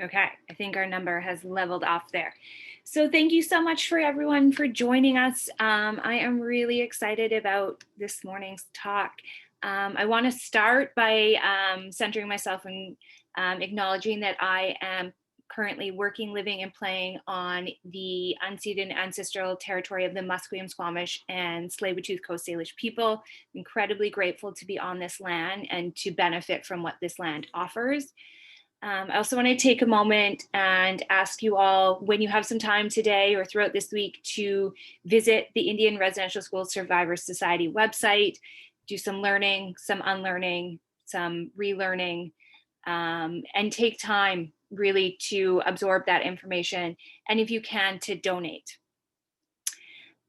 Okay, I think our number has leveled off there. So thank you so much for everyone for joining us. I am really excited about this morning's talk. I want to start by centering myself and acknowledging that I am currently working, living, and playing on the unceded ancestral territory of the Musqueam, Squamish, and Tsleil-Waututh Coast Salish people. Incredibly grateful to be on this land and to benefit from what this land offers. I also want to take a moment and ask you all, when you have some time today or throughout this week, to visit the Indian Residential School Survivors Society website, do some learning, some unlearning, some relearning, and take time really to absorb that information. And if you can, to donate.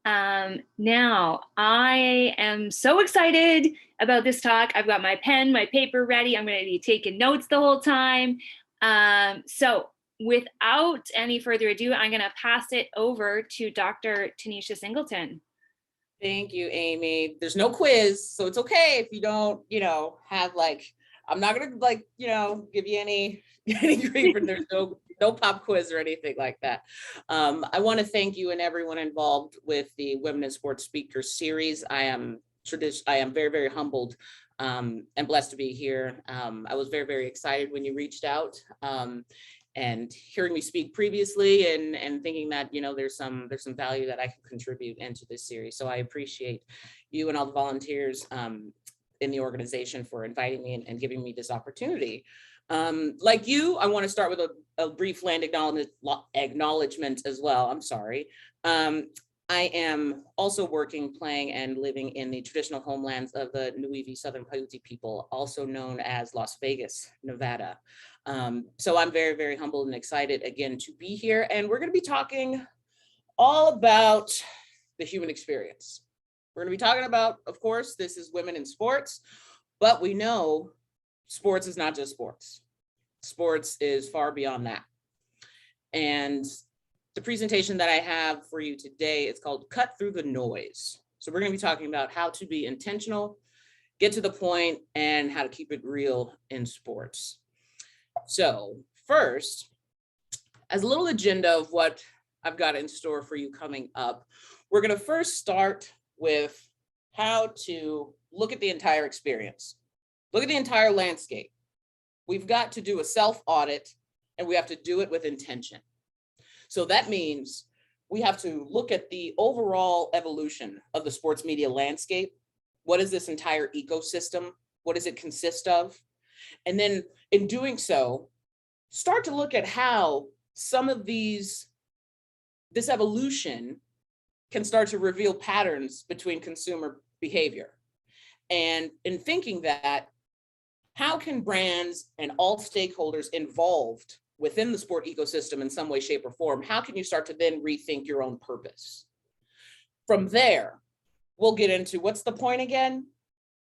Now, I am so excited about this talk. I've got my pen, my paper ready. I'm going to be taking notes the whole time. So without any further ado, I'm going to pass it over to Dr. Tunisha Singleton. Thank you, Amy. There's no quiz, so it's okay if you don't, have I'm not going to give you any grief, and there's no pop quiz or anything like that. I want to thank you and everyone involved with the Women in Sports Speaker Series. I am very, very humbled and blessed to be here. I was very, very excited when you reached out and hearing me speak previously and thinking that, there's some value that I can contribute into this series. So I appreciate you and all the volunteers in the organization for inviting me and giving me this opportunity. Like you, I want to start with a brief land acknowledgement as well. I'm sorry. I am also working, playing, and living in the traditional homelands of the Nuivi Southern Paiute people, also known as Las Vegas, Nevada. So I'm very, very humbled and excited again to be here. And we're going to be talking all about the human experience. We're going to be talking about, of course, this is women in sports, but we know sports is not just sports. Sports is far beyond that. And the presentation that I have for you today is called Cut Through the Noise. So we're going to be talking about how to be intentional, get to the point, and how to keep it real in sports. So first, as a little agenda of what I've got in store for you coming up, we're going to first start with how to look at the entire experience, look at the entire landscape. We've got to do a self-audit, and we have to do it with intention. So that means we have to look at the overall evolution of the sports media landscape. What is this entire ecosystem? What does it consist of? And then in doing so, start to look at how some of this evolution can start to reveal patterns between consumer behavior. And in thinking that, how can brands and all stakeholders involved within the sport ecosystem in some way, shape, or form, how can you start to then rethink your own purpose? From there, we'll get into what's the point again?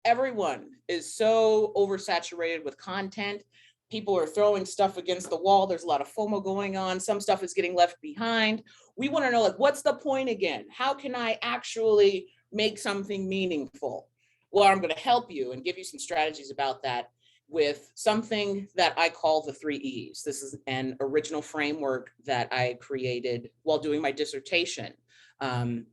Everyone is so oversaturated with content. People are throwing stuff against the wall. There's a lot of FOMO going on. Some stuff is getting left behind. We want to know, what's the point again? How can I actually make something meaningful? Well, I'm going to help you and give you some strategies about that with something that I call the 3 E's. This is an original framework that I created while doing my dissertation. And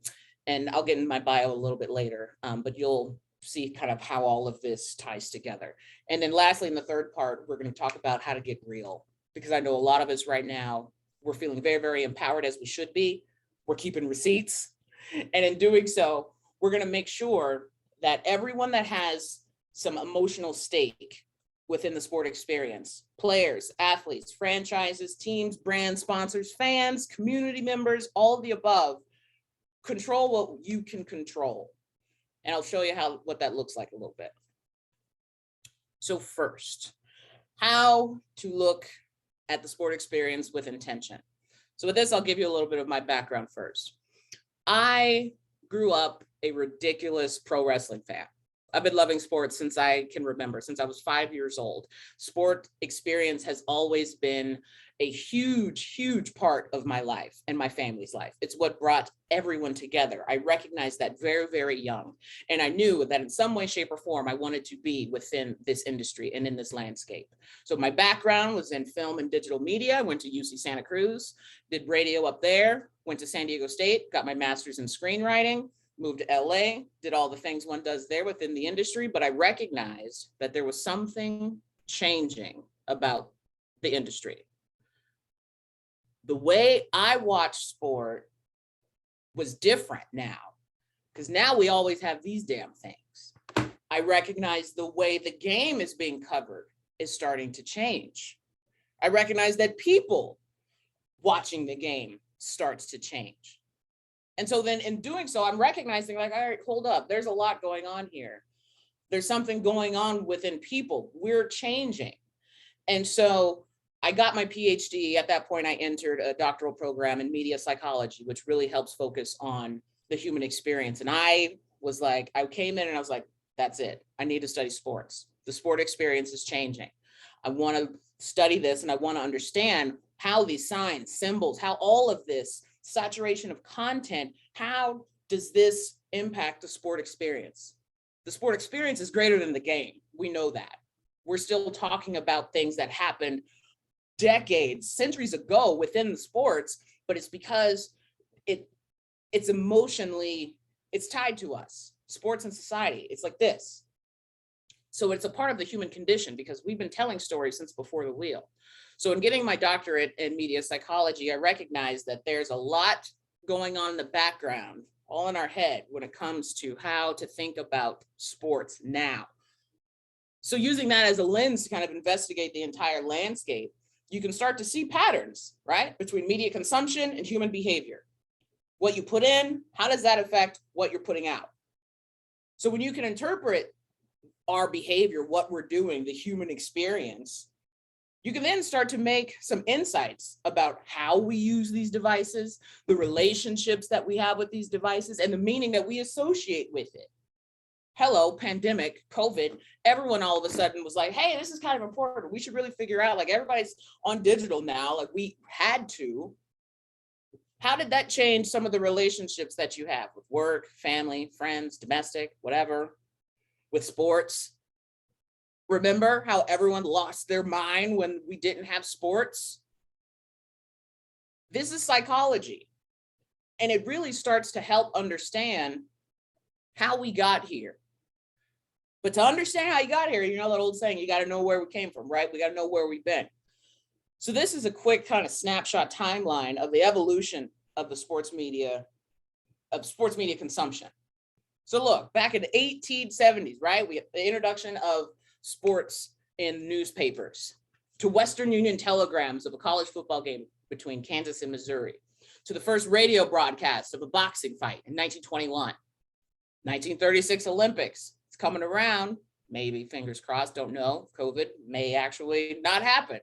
I'll get in my bio a little bit later, but you'll see kind of how all of this ties together. And then lastly, in the third part, we're going to talk about how to get real, because I know a lot of us right now, we're feeling very, very empowered, as we should be. We're keeping receipts. And in doing so, we're going to make sure that everyone that has some emotional stake within the sport experience, players, athletes, franchises, teams, brands, sponsors, fans, community members, all of the above, control what you can control. And I'll show you what that looks like a little bit. So first, how to look at the sport experience with intention. So with this, I'll give you a little bit of my background first. I grew up a ridiculous pro wrestling fan. I've been loving sports since I can remember, since I was 5 years old. Sport experience has always been a huge, huge part of my life and my family's life. It's what brought everyone together. I recognized that very, very young. And I knew that in some way, shape, or form, I wanted to be within this industry and in this landscape. So my background was in film and digital media. I went to UC Santa Cruz, did radio up there, went to San Diego State, got my master's in screenwriting, moved to LA, did all the things one does there within the industry. But I recognized that there was something changing about the industry. The way I watch sport was different now, because now we always have these damn things. I recognize the way the game is being covered is starting to change. I recognize that people watching the game starts to change. And so then in doing so, I'm recognizing like, all right, hold up, there's a lot going on here. There's something going on within people. We're changing. And so I got my PhD. At that point, I entered a doctoral program in media psychology, which really helps focus on the human experience. And I was like, I came in and I was like, that's it. I need to study sports. The sport experience is changing. I want to study this and I want to understand how these signs, symbols, how all of this saturation of content, how does this impact the sport experience? The sport experience is greater than the game. We know that. We're still talking about things that happened decades, centuries ago within the sports, but it's because it's emotionally, it's tied to us, sports and society. It's like this. So it's a part of the human condition because we've been telling stories since before the wheel. So in getting my doctorate in media psychology, I recognized that there's a lot going on in the background, all in our head when it comes to how to think about sports now. So using that as a lens to kind of investigate the entire landscape, you can start to see patterns, right, between media consumption and human behavior. What you put in, how does that affect what you're putting out? So when you can interpret our behavior, what we're doing, the human experience, you can then start to make some insights about how we use these devices, the relationships that we have with these devices, and the meaning that we associate with it. Hello, pandemic, COVID, everyone all of a sudden was like, hey, this is kind of important. We should really figure out, like everybody's on digital now, like we had to. How did that change some of the relationships that you have with work, family, friends, domestic, whatever, with sports? Remember how everyone lost their mind when we didn't have sports? This is psychology. And it really starts to help understand how we got here. But to understand how you got here, you know that old saying, you got to know where we came from, right? We got to know where we've been. So this is a quick kind of snapshot timeline of the evolution of the sports media consumption. So look, back in the 1870s, right? We have the introduction of sports in newspapers, to Western Union telegrams of a college football game between Kansas and Missouri, to the first radio broadcast of a boxing fight in 1921, 1936 Olympics. It's coming around, maybe, fingers crossed, don't know. COVID may actually not happen.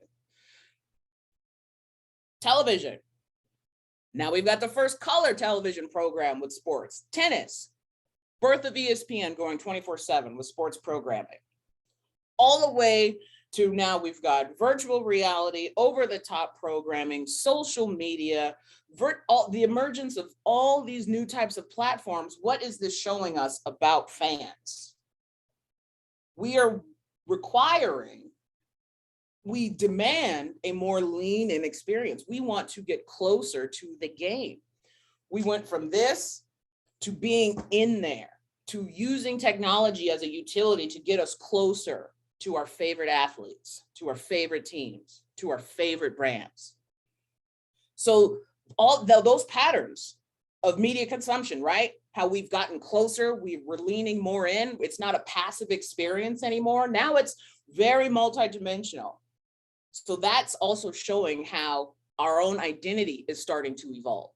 Television. Now we've got the first color television program with sports. Tennis. Birth of ESPN going 24/7 with sports programming. All the way to now we've got virtual reality, over-the-top programming, social media, the emergence of all these new types of platforms. What is this showing us about fans? We are we demand a more lean-in experience. We want to get closer to the game. We went from this to being in there, to using technology as a utility to get us closer to our favorite athletes, to our favorite teams, to our favorite brands. So all those patterns of media consumption, right? How we've gotten closer, we're leaning more in. It's not a passive experience anymore. Now it's very multidimensional. So that's also showing how our own identity is starting to evolve.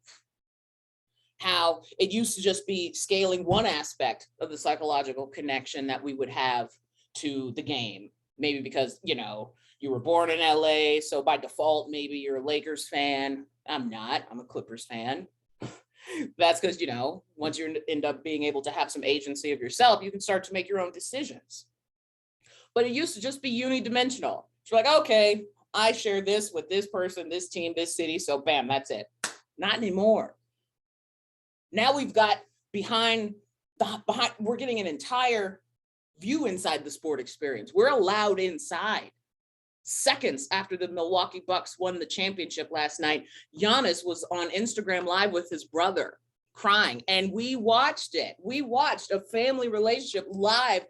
How it used to just be scaling one aspect of the psychological connection that we would have to the game, maybe because, you know, you were born in LA, so by default, maybe you're a Lakers fan. I'm not, I'm a Clippers fan. That's because, you know, once you end up being able to have some agency of yourself, you can start to make your own decisions. But it used to just be unidimensional. You're like, okay, I share this with this person, this team, this city. So bam, that's it. Not anymore. Now we've got behind, we're getting an entire view inside the sport experience. We're allowed inside. Seconds after the Milwaukee Bucks won the championship last night, Giannis was on Instagram Live with his brother crying, and we watched it. We watched a family relationship live,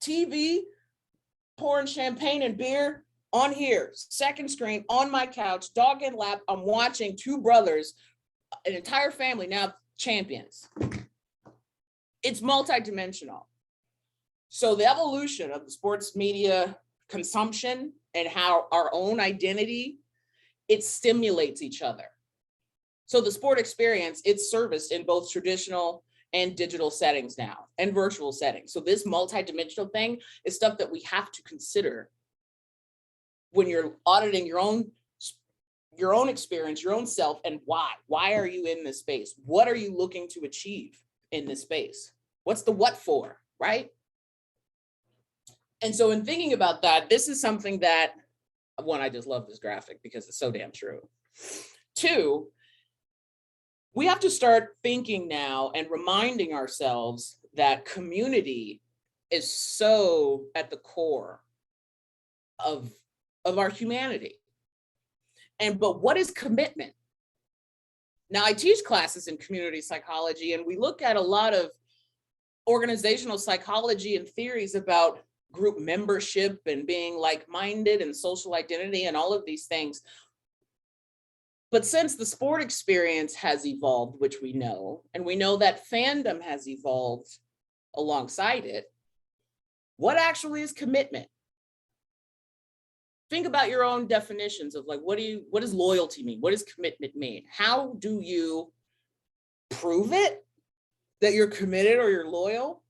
TV, pouring champagne and beer on here, second screen, on my couch, dog in lap. I'm watching two brothers, an entire family now champions. It's multidimensional. So the evolution of the sports media consumption and how our own identity, it stimulates each other. So the sport experience, it's serviced in both traditional and digital settings now, and virtual settings. So this multidimensional thing is stuff that we have to consider when you're auditing your own experience, your own self, and why. Why are you in this space? What are you looking to achieve in this space? What's the what for, right? And so in thinking about that, this is something that, one, I just love this graphic because it's so damn true. Two, we have to start thinking now and reminding ourselves that community is so at the core of our humanity. But what is commitment? Now, I teach classes in community psychology, and we look at a lot of organizational psychology and theories about group membership and being like-minded and social identity and all of these things. But since the sport experience has evolved, which we know, and we know that fandom has evolved alongside it, what actually is commitment? Think about your own definitions of like, what does loyalty mean? What does commitment mean? How do you prove it that you're committed or you're loyal?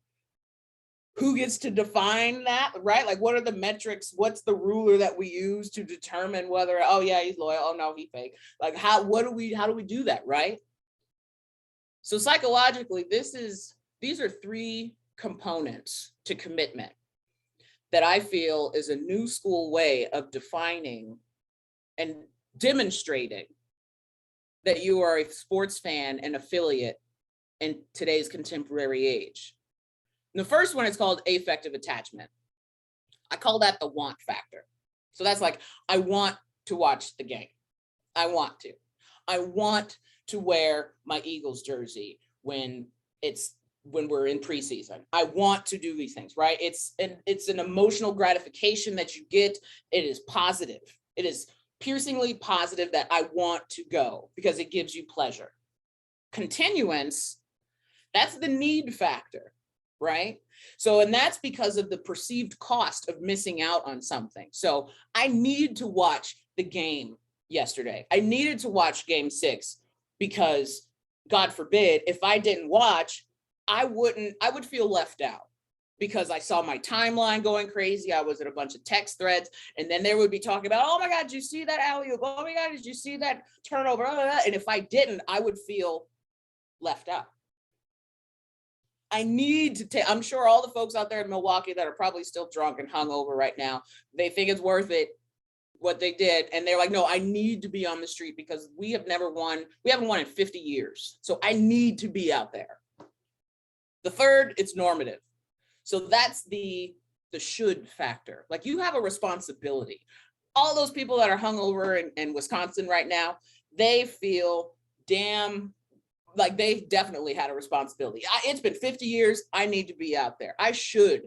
Who gets to define that, right? Like, what are the metrics? What's the ruler that we use to determine whether, oh yeah, he's loyal, oh no, he fake? Like, how do we do that, right? So psychologically, these are three components to commitment that I feel is a new school way of defining and demonstrating that you are a sports fan and affiliate in today's contemporary age. And the first one is called affective attachment. I call that the want factor. So that's like, I want to watch the game. I want to. I want to wear my Eagles jersey when we're in preseason. I want to do these things, right? It's an emotional gratification that you get. It is positive. It is piercingly positive that I want to go because it gives you pleasure. Continuance, that's the need factor, right? So, and that's because of the perceived cost of missing out on something. So I need to watch the game yesterday. I needed to watch game 6 because, God forbid, if I didn't watch, I would feel left out because I saw my timeline going crazy. I was in a bunch of text threads, and then they would be talking about, oh my God, did you see that alley-oop? Oh my God, did you see that turnover? And if I didn't, I would feel left out. I need to take, I'm sure all the folks out there in Milwaukee that are probably still drunk and hungover right now, they think it's worth it, what they did. And they're like, no, I need to be on the street because we haven't won in 50 years. So I need to be out there. The third, it's normative. So that's the should factor. Like, you have a responsibility. All those people that are hungover in Wisconsin right now, they feel damn like they've definitely had a responsibility. It's been 50 years. I need to be out there. I should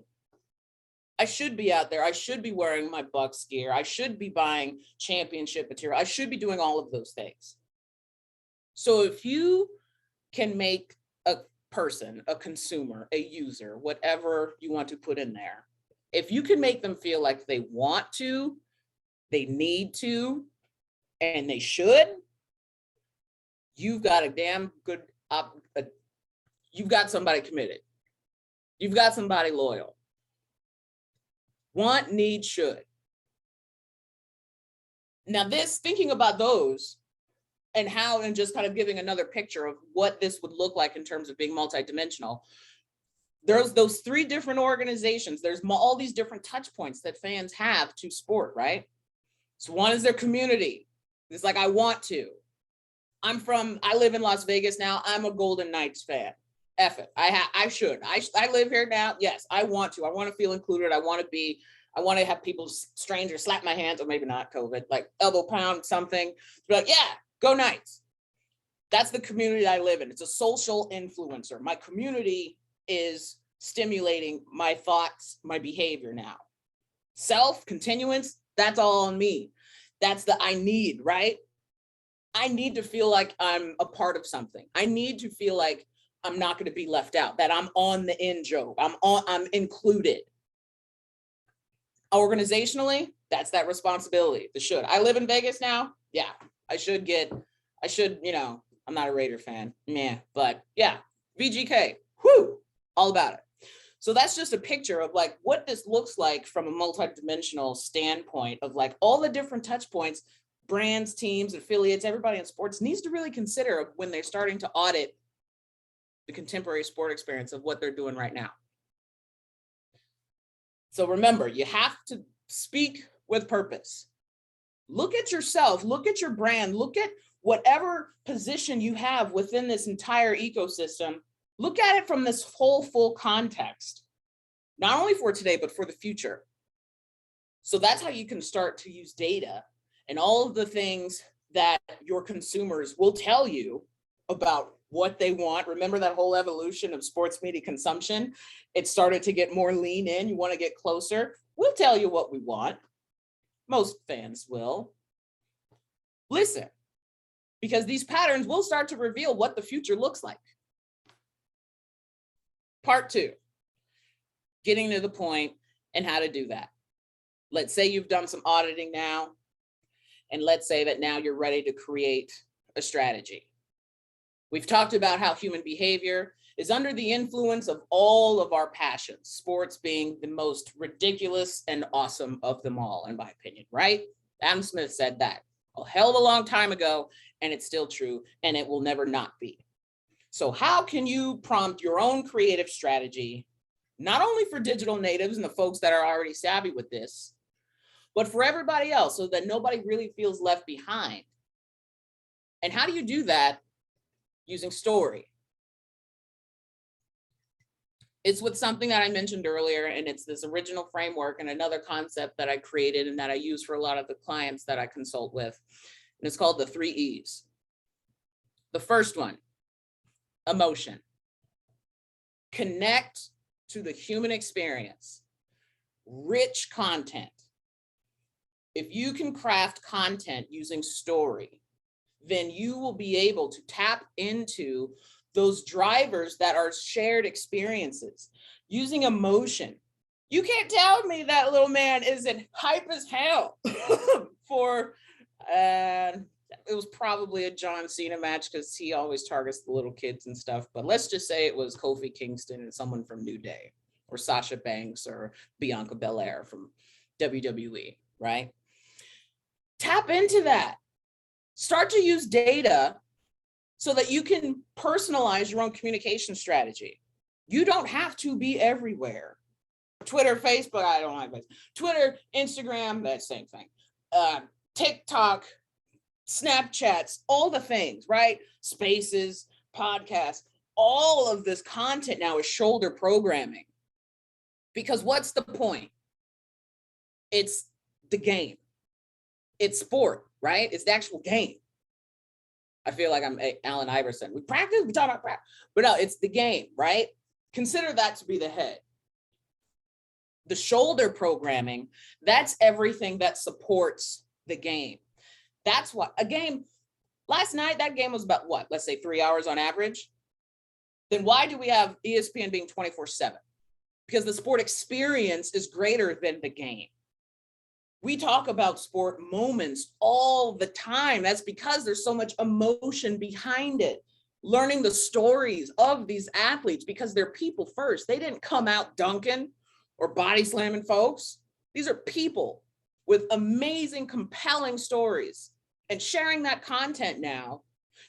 be out there. I should be wearing my Bucks gear. I should be buying championship material. I should be doing all of those things. So if you can make a person, a consumer, a user, whatever you want to put in there, if you can make them feel like they want to, they need to, and they should, you've got a damn good, you've got somebody committed. You've got somebody loyal. Want, need, should. Now thinking about those and how, and just kind of giving another picture of what this would look like in terms of being multidimensional, there's those 3 different organizations. There's all these different touch points that fans have to sport, right? So one is their community. It's like, I want to. I live in Las Vegas now. I'm a Golden Knights fan. F it. I should. I live here now. Yes, I want to. I want to feel included. I want to have people, strangers, slap my hands, or maybe not COVID, like elbow pound something. Be like, yeah, go Knights. That's the community I live in. It's a social influencer. My community is stimulating my thoughts, my behavior now. Self, continuance, that's all on me. That's the I need, right? I need to feel like I'm a part of something. I need to feel like I'm not going to be left out, that I'm on the in joke. I'm included. Organizationally, that's that responsibility, the should. I live in Vegas now. Yeah, I should, I'm not a Raider fan. But yeah, VGK, all about it. So that's just a picture of like what this looks like from a multidimensional standpoint of like all the different touch points, brands, teams, affiliates, everybody in sports needs to really consider when they're starting to audit the contemporary sport experience of what they're doing right now. So remember, you have to speak with purpose. Look at yourself, look at your brand, look at whatever position you have within this entire ecosystem. Look at it from this whole full context, not only for today, but for the future. So that's how you can start to use data and all of the things that your consumers will tell you about what they want. Remember that whole evolution of sports media consumption? It started to get more lean in. You want to get closer. We'll tell you what we want. Most fans will. Listen, because these patterns will start to reveal what the future looks like. Part 2, getting to the point and how to do that. Let's say you've done some auditing now, and let's say that now you're ready to create a strategy. We've talked about how human behavior is under the influence of all of our passions, sports being the most ridiculous and awesome of them all, in my opinion, right? Adam Smith said that a hell of a long time ago, and it's still true, and it will never not be. So how can you prompt your own creative strategy, not only for digital natives and the folks that are already savvy with this, but for everybody else so that nobody really feels left behind? And how do you do that? Using story. It's with something that I mentioned earlier, and it's this original framework and another concept that I created and that I use for a lot of the clients that I consult with. And it's called the 3 E's. The first one, emotion. Connect to the human experience. Rich content. If you can craft content using story, then you will be able to tap into those drivers that are shared experiences using emotion. You can't tell me that little man isn't hype as hell for, it was probably a John Cena match because he always targets the little kids and stuff. But let's just say it was Kofi Kingston and someone from New Day, or Sasha Banks or Bianca Belair from WWE, right? Tap into that. Start to use data so that you can personalize your own communication strategy. You don't have to be everywhere. Twitter, Facebook, I don't like this. Twitter, Instagram, that same thing. TikTok, Snapchats, all the things, right? Spaces, podcasts, all of this content now is shoulder programming. Because what's the point? It's the game. It's sport, right? It's the actual game. I feel like I'm Allen Iverson. We practice, we talk about practice, but no, it's the game, right? Consider that to be the head. The shoulder programming, that's everything that supports the game. That's what a game, last night, that game was about what? Let's say 3 hours on average. Then why do we have ESPN being 24/7? Because the sport experience is greater than the game. We talk about sport moments all the time. That's because there's so much emotion behind it. Learning the stories of these athletes because they're people first. They didn't come out dunking or body slamming folks. These are people with amazing, compelling stories, and sharing that content now.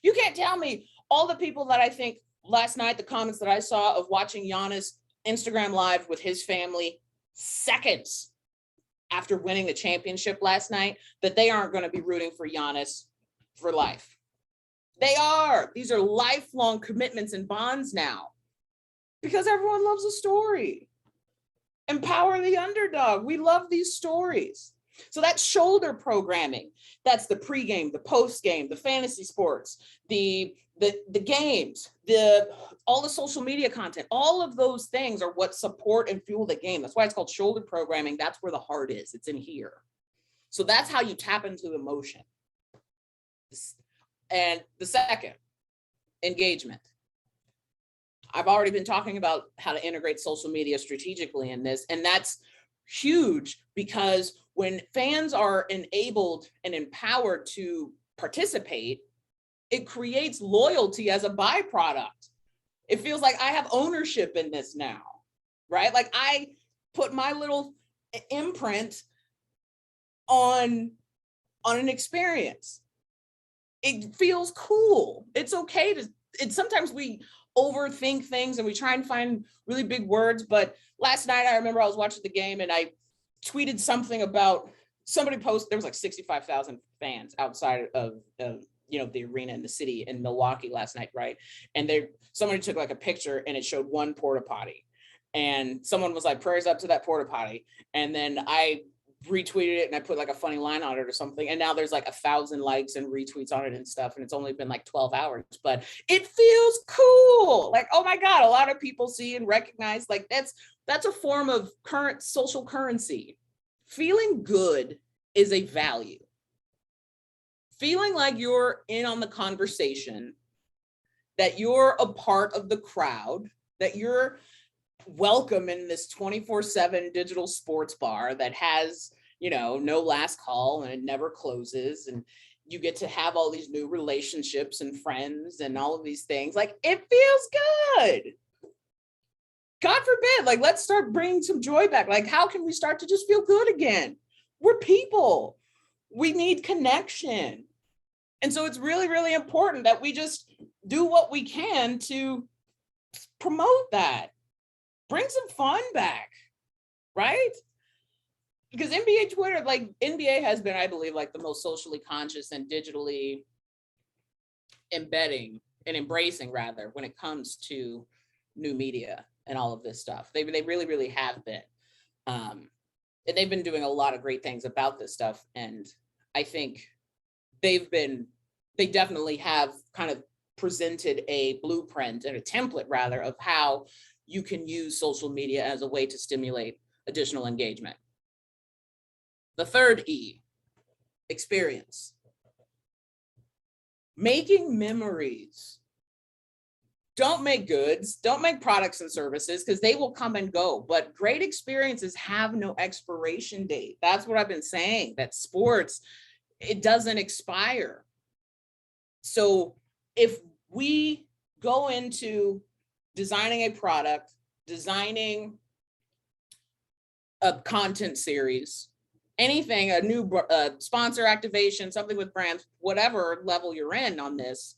You can't tell me all the people that I think last night, the comments that I saw of watching Giannis Instagram live with his family, seconds after winning the championship last night that they aren't going to be rooting for Giannis for life. They are. These are lifelong commitments and bonds now because everyone loves a story. Empower the underdog. We love these stories. So that's shoulder programming. That's the pregame, the postgame, the fantasy sports, the games, all the social media content. All of those things are what support and fuel the game. That's why it's called shoulder programming. That's where the heart is. It's in here. So that's how you tap into emotion. And the second, engagement. I've already been talking about how to integrate social media strategically in this, and that's huge because when fans are enabled and empowered to participate, it creates loyalty as a byproduct. It feels like I have ownership in this now, right? Like I put my little imprint on an experience. It feels cool. It's okay sometimes we overthink things and we try and find really big words. But last night, I remember I was watching the game and I tweeted something about somebody posted, there was like 65,000 fans outside of the arena in the city in Milwaukee last night, right? And somebody took like a picture and it showed one porta potty. And someone was like, prayers up to that porta potty. And then I retweeted it and I put like a funny line on it or something. And now there's like 1,000 likes and retweets on it and stuff. And it's only been like 12 hours, but it feels cool. Like, oh my God, a lot of people see and recognize like that's a form of current social currency. Feeling good is a value. Feeling like you're in on the conversation, that you're a part of the crowd, that you're welcome in this 24/7 digital sports bar that has, no last call and it never closes. And you get to have all these new relationships and friends and all of these things. Like it feels good. God forbid, like let's start bringing some joy back. Like how can we start to just feel good again? We're people. We need connection. And so it's really, really important that we just do what we can to promote that. Bring some fun back, right? Because NBA Twitter, like NBA has been, I believe, like the most socially conscious and digitally embedding and embracing rather when it comes to new media and all of this stuff. They really, really have been. And they've been doing a lot of great things about this stuff. And I think they definitely have kind of presented a blueprint and a template rather of how you can use social media as a way to stimulate additional engagement. The third E, experience. Making memories. Don't make goods, don't make products and services because they will come and go, but great experiences have no expiration date. That's what I've been saying, that sports, it doesn't expire. So if we go into designing a product, designing a content series, anything, a new sponsor activation, something with brands, whatever level you're in on this,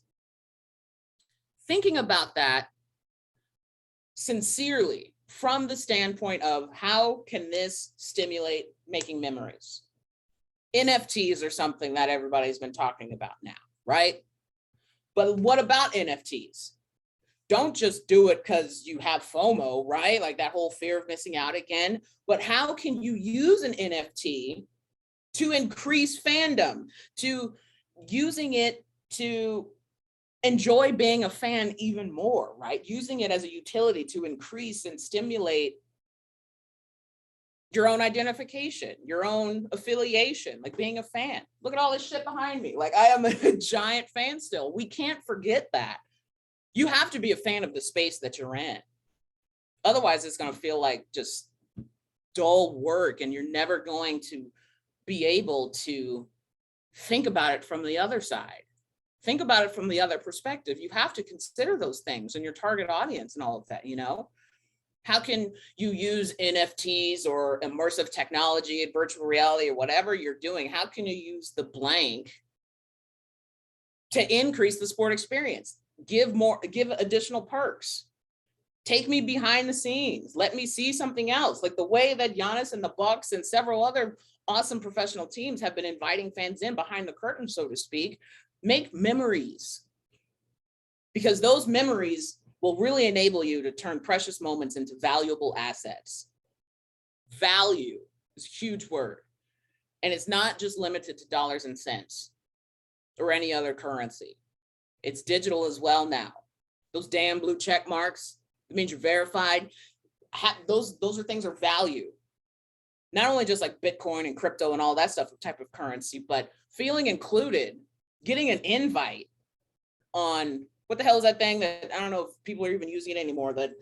thinking about that sincerely from the standpoint of how can this stimulate making memories? NFTs are something that everybody's been talking about now, right? But what about NFTs? Don't just do it because you have FOMO, right? Like that whole fear of missing out again. But how can you use an NFT to increase fandom, to using it to enjoy being a fan even more, right? Using it as a utility to increase and stimulate your own identification, your own affiliation, like being a fan. Look at all this shit behind me. Like I am a giant fan still. We can't forget that. You have to be a fan of the space that you're in. Otherwise, it's going to feel like just dull work and you're never going to be able to think about it from the other side. Think about it from the other perspective. You have to consider those things and your target audience and all of that, How can you use NFTs or immersive technology and virtual reality or whatever you're doing? How can you use the blank to increase the sport experience? Give additional perks. Take me behind the scenes. Let me see something else. Like the way that Giannis and the Bucks and several other awesome professional teams have been inviting fans in behind the curtain, so to speak. Make memories, because those memories will really enable you to turn precious moments into valuable assets. Value is a huge word. And it's not just limited to dollars and cents or any other currency. It's digital as well now. Those damn blue check marks, it means you're verified. Those are things of value. Not only just like Bitcoin and crypto and all that stuff, type of currency, but feeling included, getting an invite on, what the hell is that thing that, I don't know if people are even using it anymore, that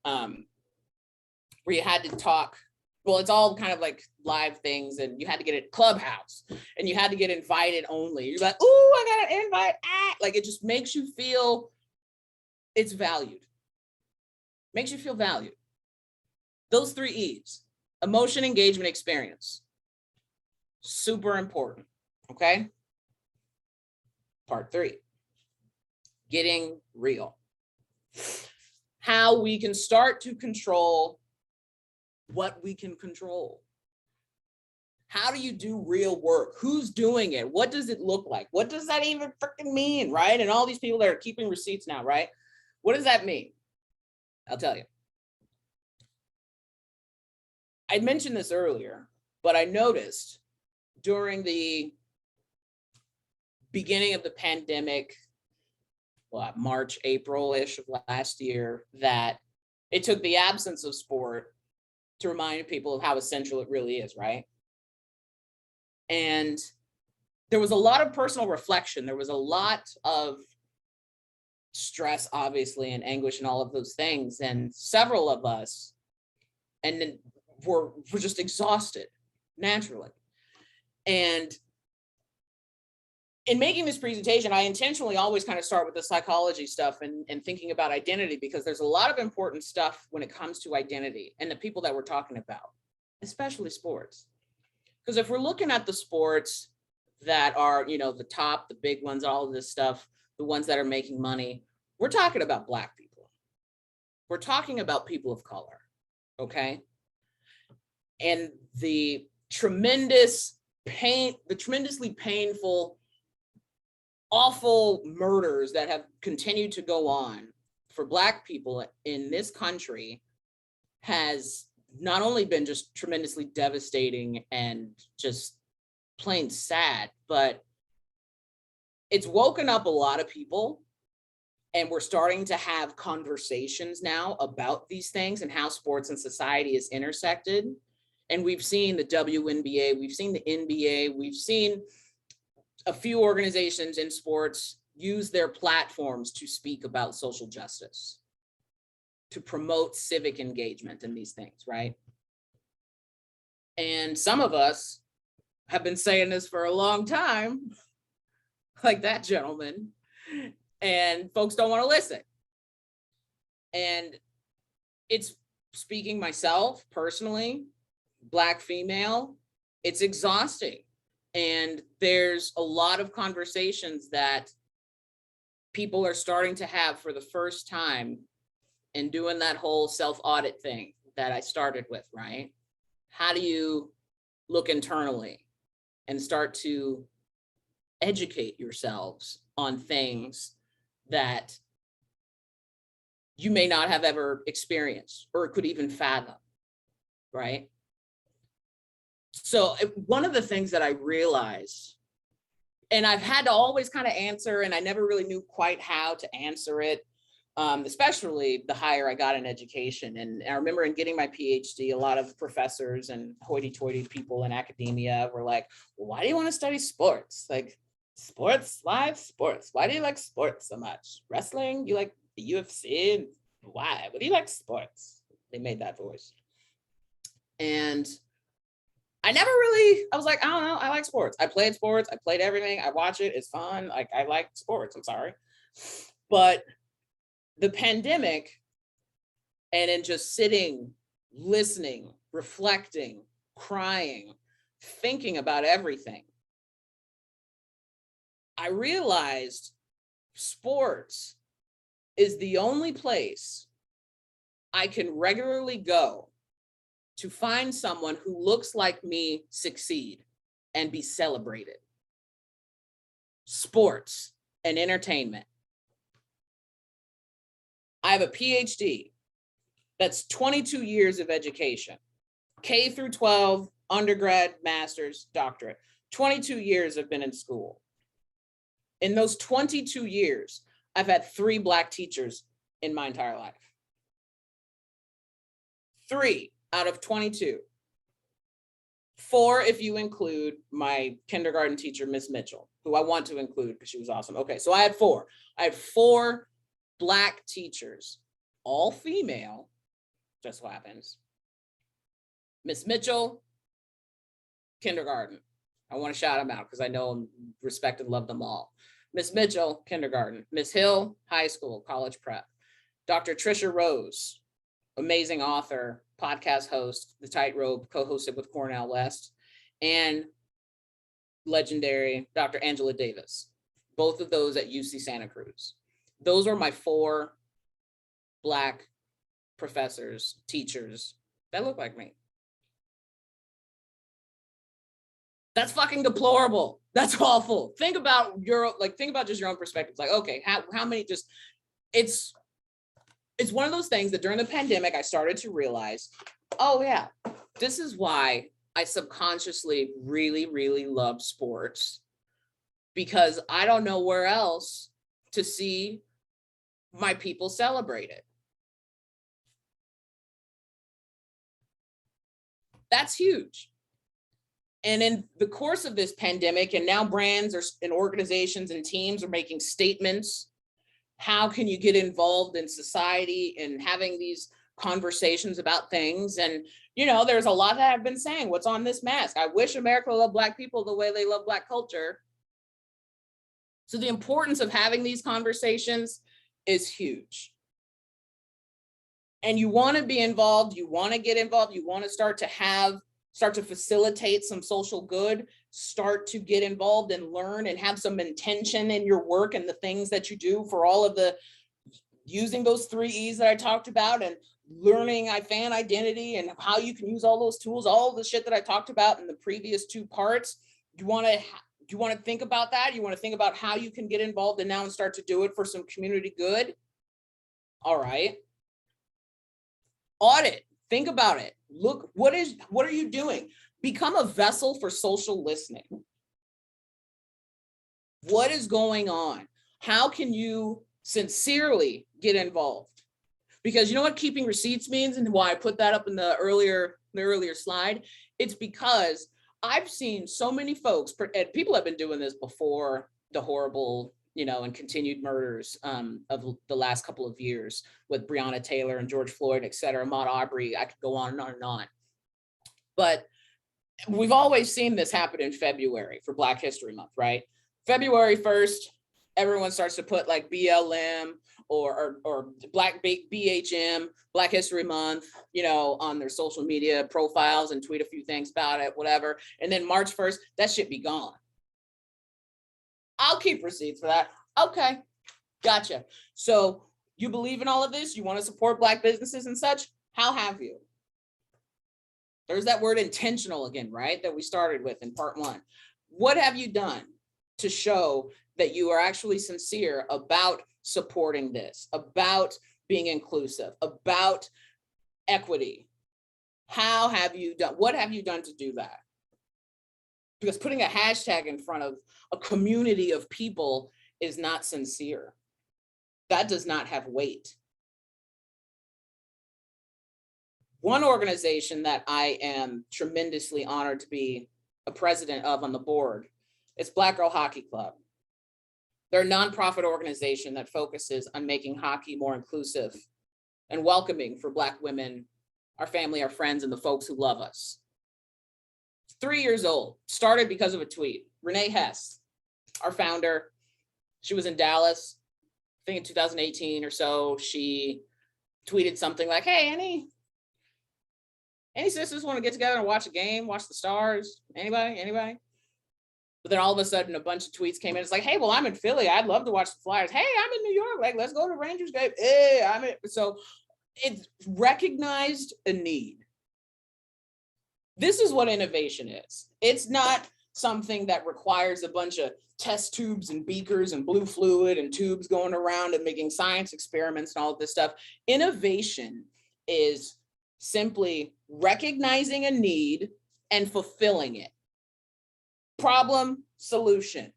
where you had to talk. Well, it's all kind of like live things, and you had to get it Clubhouse, and you had to get invited only. You're like, oh, I got an invite. Like it just makes you feel it's valued. Makes you feel valued. Those 3 E's: emotion, engagement, experience. Super important. Okay. Part 3, getting real. How we can start to control what we can control. How do you do real work? Who's doing it? What does it look like? What does that even freaking mean, right? And all these people that are keeping receipts now, right? What does that mean? I'll tell you. I mentioned this earlier, but I noticed during beginning of the pandemic, March, April-ish of last year, that it took the absence of sport to remind people of how essential it really is, right? And there was a lot of personal reflection. There was a lot of stress, obviously, and anguish and all of those things. And several of us were just exhausted naturally. And in making this presentation, I intentionally always kind of start with the psychology stuff and thinking about identity, because there's a lot of important stuff when it comes to identity and the people that we're talking about, especially sports. Because if we're looking at the sports that are, the top, the big ones, all of this stuff, the ones that are making money, we're talking about Black people. We're talking about people of color, okay? And the tremendously painful, awful murders that have continued to go on for Black people in this country has not only been just tremendously devastating and just plain sad, but it's woken up a lot of people, and we're starting to have conversations now about these things and how sports and society is intersected. And we've seen the WNBA, we've seen the NBA, we've seen a few organizations in sports use their platforms to speak about social justice, to promote civic engagement in these things, right? And some of us have been saying this for a long time, like that gentleman, and folks don't want to listen. And it's, speaking myself personally, Black female, it's exhausting. And there's a lot of conversations that people are starting to have for the first time, and doing that whole self-audit thing that I started with, right? How do you look internally and start to educate yourselves on things that you may not have ever experienced or could even fathom, right? So one of the things that I realized, and I've had to always kind of answer, and I never really knew quite how to answer it, especially the higher I got in education. And I remember in getting my PhD, a lot of professors and hoity-toity people in academia were like, well, why do you want to study sports? Like, sports, live sports. Why do you like sports so much? Wrestling? You like the UFC? Why? What do you like sports? They made that voice. And I was like, I don't know. I like sports. I played sports. I played everything. I watch it. It's fun. Like, I like sports. I'm sorry. But the pandemic, and in just sitting, listening, reflecting, crying, thinking about everything, I realized sports is the only place I can regularly go to find someone who looks like me succeed and be celebrated. Sports and entertainment. I have a PhD. That's 22 years of education. K through 12, undergrad, master's, doctorate. 22 years I've been in school. In those 22 years, I've had 3 Black teachers in my entire life. 3 out of 22. 4 if you include my kindergarten teacher, Miss Mitchell, who I want to include because she was awesome. Okay, so I had 4. I had 4 Black teachers, all female, just so happens. Miss Mitchell, kindergarten. I want to shout them out because I know and respect and love them all. Miss Mitchell, kindergarten. Miss Hill, high school, college prep. Dr. Trisha Rose, amazing author, podcast host, The Tightrope, co-hosted with Cornell West, and legendary Dr. Angela Davis. Both of those at UC Santa Cruz. Those are my 4 Black professors, teachers that look like me. That's fucking deplorable. That's awful. Think about just your own perspective. Like, okay, how many just, it's one of those things that during the pandemic, I started to realize, oh yeah, this is why I subconsciously really, really love sports, because I don't know where else to see my people celebrated. That's huge. And in the course of this pandemic, and now brands and organizations and teams are making statements. How can you get involved in society and having these conversations about things? And, there's a lot that I've been saying, what's on this mask? I wish America loved Black people the way they love Black culture. So the importance of having these conversations is huge. And you want to be involved, you want to get involved, you want to start to facilitate some social good, start to get involved and learn and have some intention in your work and the things that you do for all of the, using those 3 E's that I talked about, and learning fan identity and how you can use all those tools, all the shit that I talked about in the previous 2 parts. You want to think about that. You want to think about how you can get involved and now start to do it for some community good. All right. Audit. Think about it. Look, what are you doing? Become a vessel for social listening. What is going on? How can you sincerely get involved? Because you know what keeping receipts means, and why I put that up in the earlier slide? It's because I've seen so many folks, and people have been doing this before the horrible, and continued murders of the last couple of years with Breonna Taylor and George Floyd, et cetera, Ahmaud Arbery. I could go on and on and on. But we've always seen this happen in February for Black History Month, right? February 1st, everyone starts to put like BLM or Black BHM, Black History Month, on their social media profiles and tweet a few things about it, whatever. And then March 1st, that shit be gone. I'll keep receipts for that. Okay, gotcha. So you believe in all of this? You want to support Black businesses and such? How have you? There's that word intentional again, right? That we started with in part 1. What have you done to show that you are actually sincere about supporting this, about being inclusive, about equity? How have you done? What have you done to do that? Because putting a hashtag in front of a community of people is not sincere. That does not have weight. One organization that I am tremendously honored to be a president of on the board is Black Girl Hockey Club. They're a nonprofit organization that focuses on making hockey more inclusive and welcoming for Black women, our family, our friends, and the folks who love us. 3 years old, started because of a tweet. Renee Hess, our founder, she was in Dallas, I think in 2018 or so. She tweeted something like, hey, any sisters want to get together and watch a game, watch the Stars? Anybody? But then all of a sudden a bunch of tweets came in. It's like, hey, well, I'm in Philly. I'd love to watch the Flyers. Hey, I'm in New York. Like, let's go to Rangers game. Hey, so It's recognized a need. This is what innovation is. It's not something that requires a bunch of test tubes and beakers and blue fluid and tubes going around and making science experiments and all of this stuff. Innovation is simply recognizing a need and fulfilling it. Problem, solution.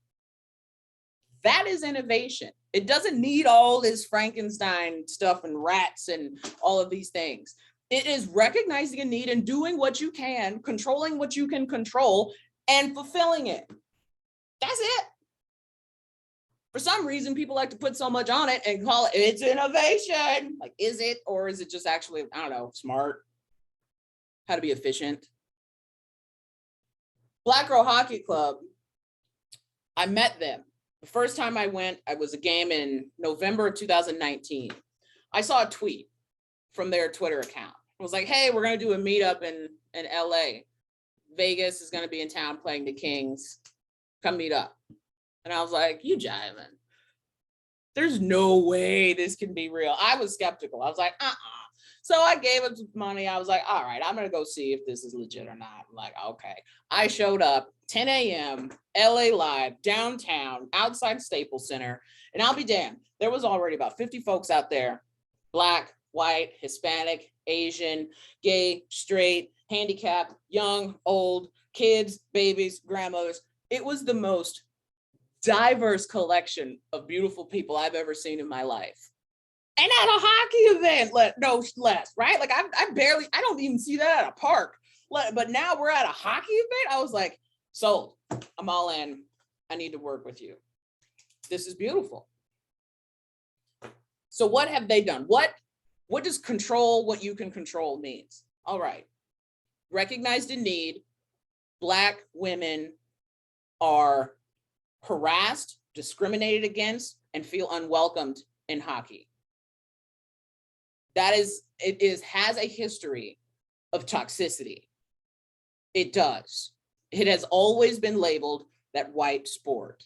That is innovation. It doesn't need all this Frankenstein stuff and rats and all of these things. It is recognizing a need and doing what you can, controlling what you can control, and fulfilling it. That's it. For some reason, people like to put so much on it and call it's innovation. Like, is it, or is it just actually, I don't know, smart? How to be efficient? Black Girl Hockey Club, I met them. The first time I went, I was a game in November of 2019. I saw a tweet from their Twitter account. It was like, hey, we're going to do a meetup in LA. Vegas is going to be in town playing the Kings. Come meet up. And I was like, you jiving. There's no way this can be real. I was skeptical. I was like, So I gave him some money. I was like, all right, I'm going to go see if this is legit or not. I'm like, okay. I showed up 10 a.m., LA Live, downtown, outside Staples Center. And I'll be damned. There was already about 50 folks out there, Black, white, Hispanic, Asian, gay, straight, handicapped, young, old, kids, babies, grandmothers. It was the most diverse collection of beautiful people I've ever seen in my life. And at a hockey event, no less, right? Like I don't even see that at a park. But now we're at a hockey event. I was like, sold. I'm all in. I need to work with you. This is beautiful. So what have they done? What does control what you can control means? All right. Recognized a need. Black women are harassed, discriminated against, and feel unwelcomed in hockey. It has a history of toxicity. It does. It has always been labeled that white sport,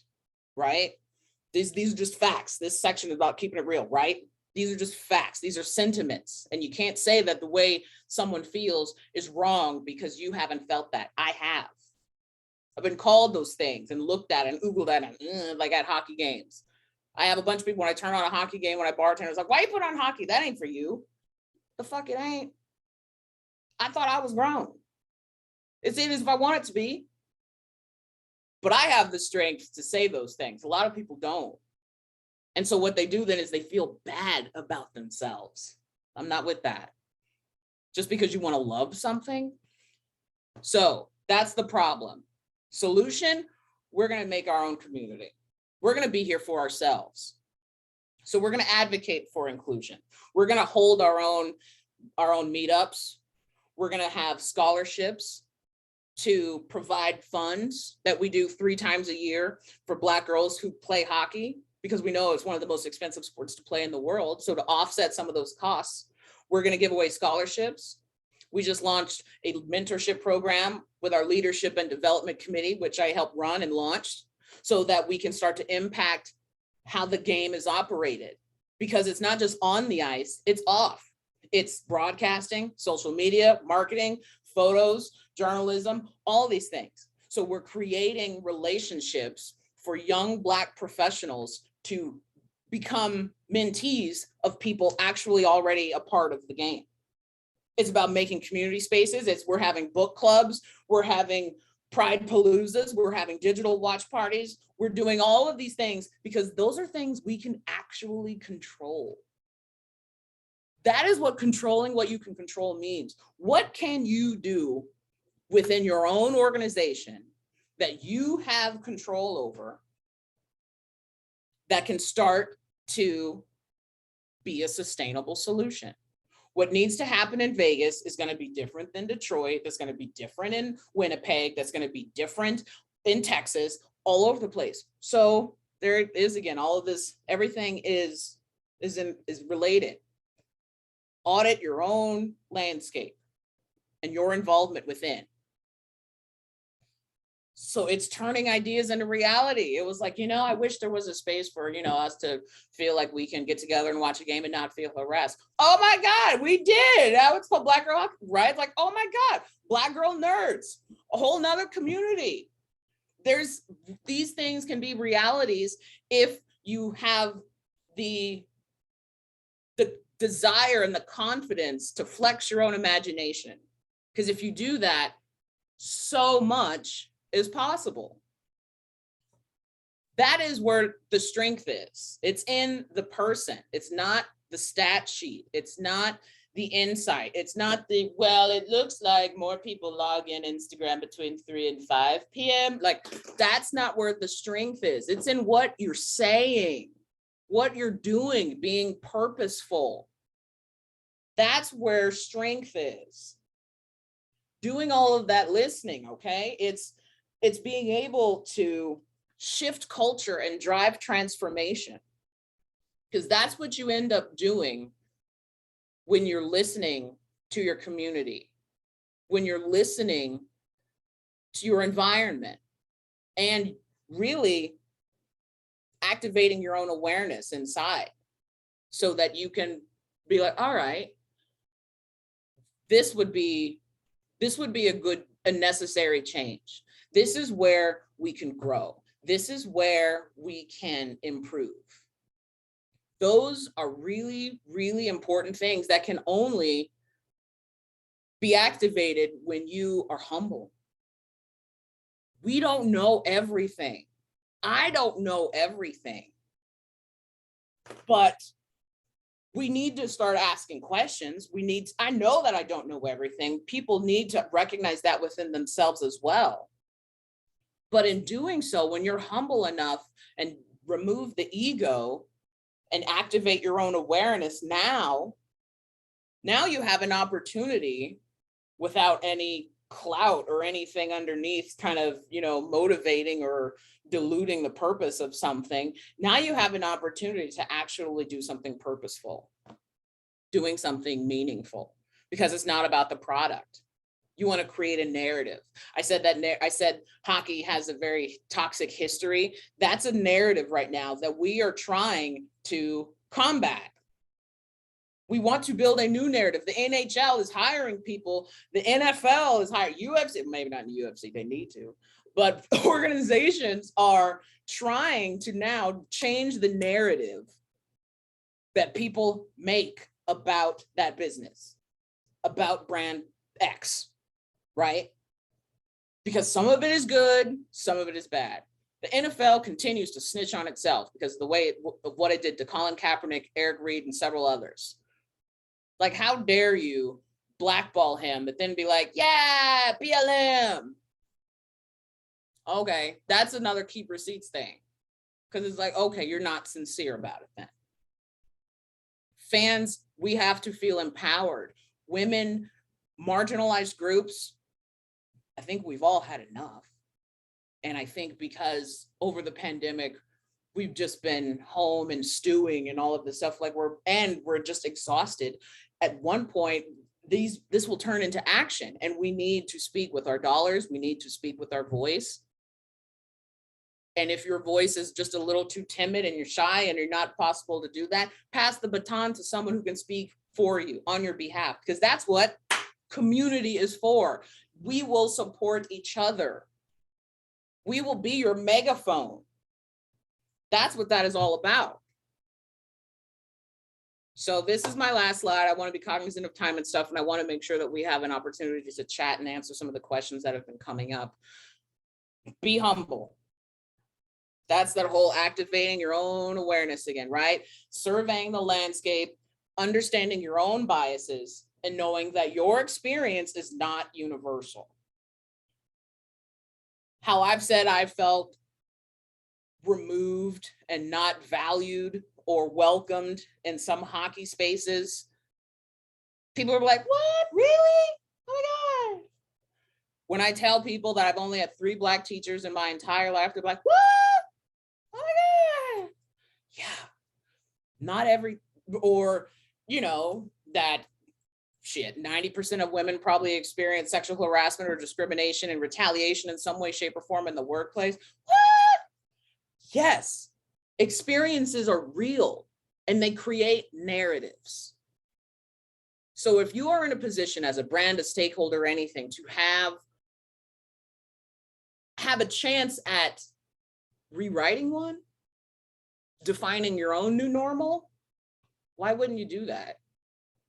right? These are just facts. This section is about keeping it real, right? These are just facts. These are sentiments. And you can't say that the way someone feels is wrong because you haven't felt that. I have. I've been called those things and looked at and Googled at and like at hockey games. I have a bunch of people when I turn on a hockey game, when I bartend, it's like, why you put on hockey? That ain't for you. The fuck it ain't. I thought I was grown. It's even if I want it to be. But I have the strength to say those things. A lot of people don't. And so what they do then is they feel bad about themselves. I'm not with that. Just because you want to love something. So that's the problem. Solution, we're going to make our own community. We're going to be here for ourselves. So we're going to advocate for inclusion. We're going to hold our own meetups. We're going to have scholarships to provide funds that we do 3 times a year for Black girls who play hockey, because we know it's one of the most expensive sports to play in the world. So to offset some of those costs, we're going to give away scholarships. We just launched a mentorship program with our leadership and development committee, which I helped run and launched, so that we can start to impact how the game is operated, because it's not just on the ice, it's off. It's broadcasting, social media, marketing, photos, journalism, all these things. So we're creating relationships for young Black professionals to become mentees of people actually already a part of the game. It's about making community spaces. We're having book clubs. We're having Pride Paloozas. We're having digital watch parties. We're doing all of these things because those are things we can actually control. That is what controlling what you can control means. What can you do within your own organization that you have control over that can start to be a sustainable solution? What needs to happen in Vegas is going to be different than Detroit. That's going to be different in Winnipeg. That's going to be different in Texas, all over the place. So there is, again, all of this, everything is related. Audit your own landscape and your involvement within. So it's turning ideas into reality. It was like, I wish there was a space for, us to feel like we can get together and watch a game and not feel harassed. Oh my God, we did. Now it's called Black Girl Hockey, right? Like, oh my God, Black girl nerds, a whole nother community. These things can be realities if you have the desire and the confidence to flex your own imagination. Because if you do that, so much is possible. That is where the strength is. It's in the person. It's not the stat sheet. It's not the insight. It's not it looks like more people log in Instagram between 3 and 5 p.m. Like, that's not where the strength is. It's in what you're saying, what you're doing, being purposeful. That's where strength is. Doing all of that listening, okay? It's being able to shift culture and drive transformation, because that's what you end up doing when you're listening to your community, when you're listening to your environment, and really activating your own awareness inside so that you can be like, all right, this would be a necessary change. This is where we can grow. This is where we can improve. Those are really, really important things that can only be activated when you are humble. We don't know everything. I don't know everything. But we need to start asking questions. I know that I don't know everything. People need to recognize that within themselves as well. But in doing so, when you're humble enough and remove the ego and activate your own awareness, now you have an opportunity without any clout or anything underneath kind of, motivating or diluting the purpose of something. Now you have an opportunity to actually do something purposeful, doing something meaningful, because it's not about the product. You want to create a narrative. I said hockey has a very toxic history. That's a narrative right now that we are trying to combat. We want to build a new narrative. The NHL is hiring people. The NFL is hiring UFC, maybe not in the UFC, they need to, but organizations are trying to now change the narrative that people make about that business, about brand X, right? Because some of it is good, some of it is bad. The NFL continues to snitch on itself because of what it did to Colin Kaepernick, Eric Reed, and several others. Like, how dare you blackball him, but then be like, yeah, BLM. Okay, that's another keep receipts thing. Because it's like, okay, you're not sincere about it then. Fans, we have to feel empowered. Women, marginalized groups, I think we've all had enough. And I think because over the pandemic, we've just been home and stewing and all of this stuff, we're just exhausted. At one point, this will turn into action, and we need to speak with our dollars. We need to speak with our voice. And if your voice is just a little too timid and you're shy and you're not possible to do that, pass the baton to someone who can speak for you on your behalf, because that's what community is for. We will support each other. We will be your megaphone. That's what that is all about. So this is my last slide. I want to be cognizant of time and stuff, and I want to make sure that we have an opportunity to chat and answer some of the questions that have been coming up. Be humble. That's that whole activating your own awareness again, right? Surveying the landscape, understanding your own biases, and knowing that your experience is not universal. How I've said I felt removed and not valued or welcomed in some hockey spaces. People are like, what? Really? Oh my God. When I tell people that I've only had 3 Black teachers in my entire life, they're like, what? Oh my God. Yeah. Not every, or, that shit, 90% of women probably experience sexual harassment or discrimination and retaliation in some way, shape, or form in the workplace. What? Yes, experiences are real and they create narratives. So if you are in a position as a brand, a stakeholder, anything, to have a chance at rewriting one, defining your own new normal, why wouldn't you do that?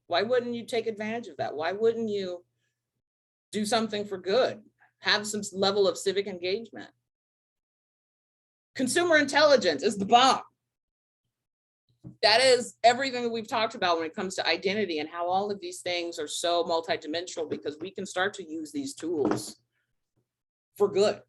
Why wouldn't you take advantage of that? Why wouldn't you do something for good? Have some level of civic engagement. Consumer intelligence is the bomb. That is everything that we've talked about when it comes to identity and how all of these things are so multidimensional, because we can start to use these tools for good.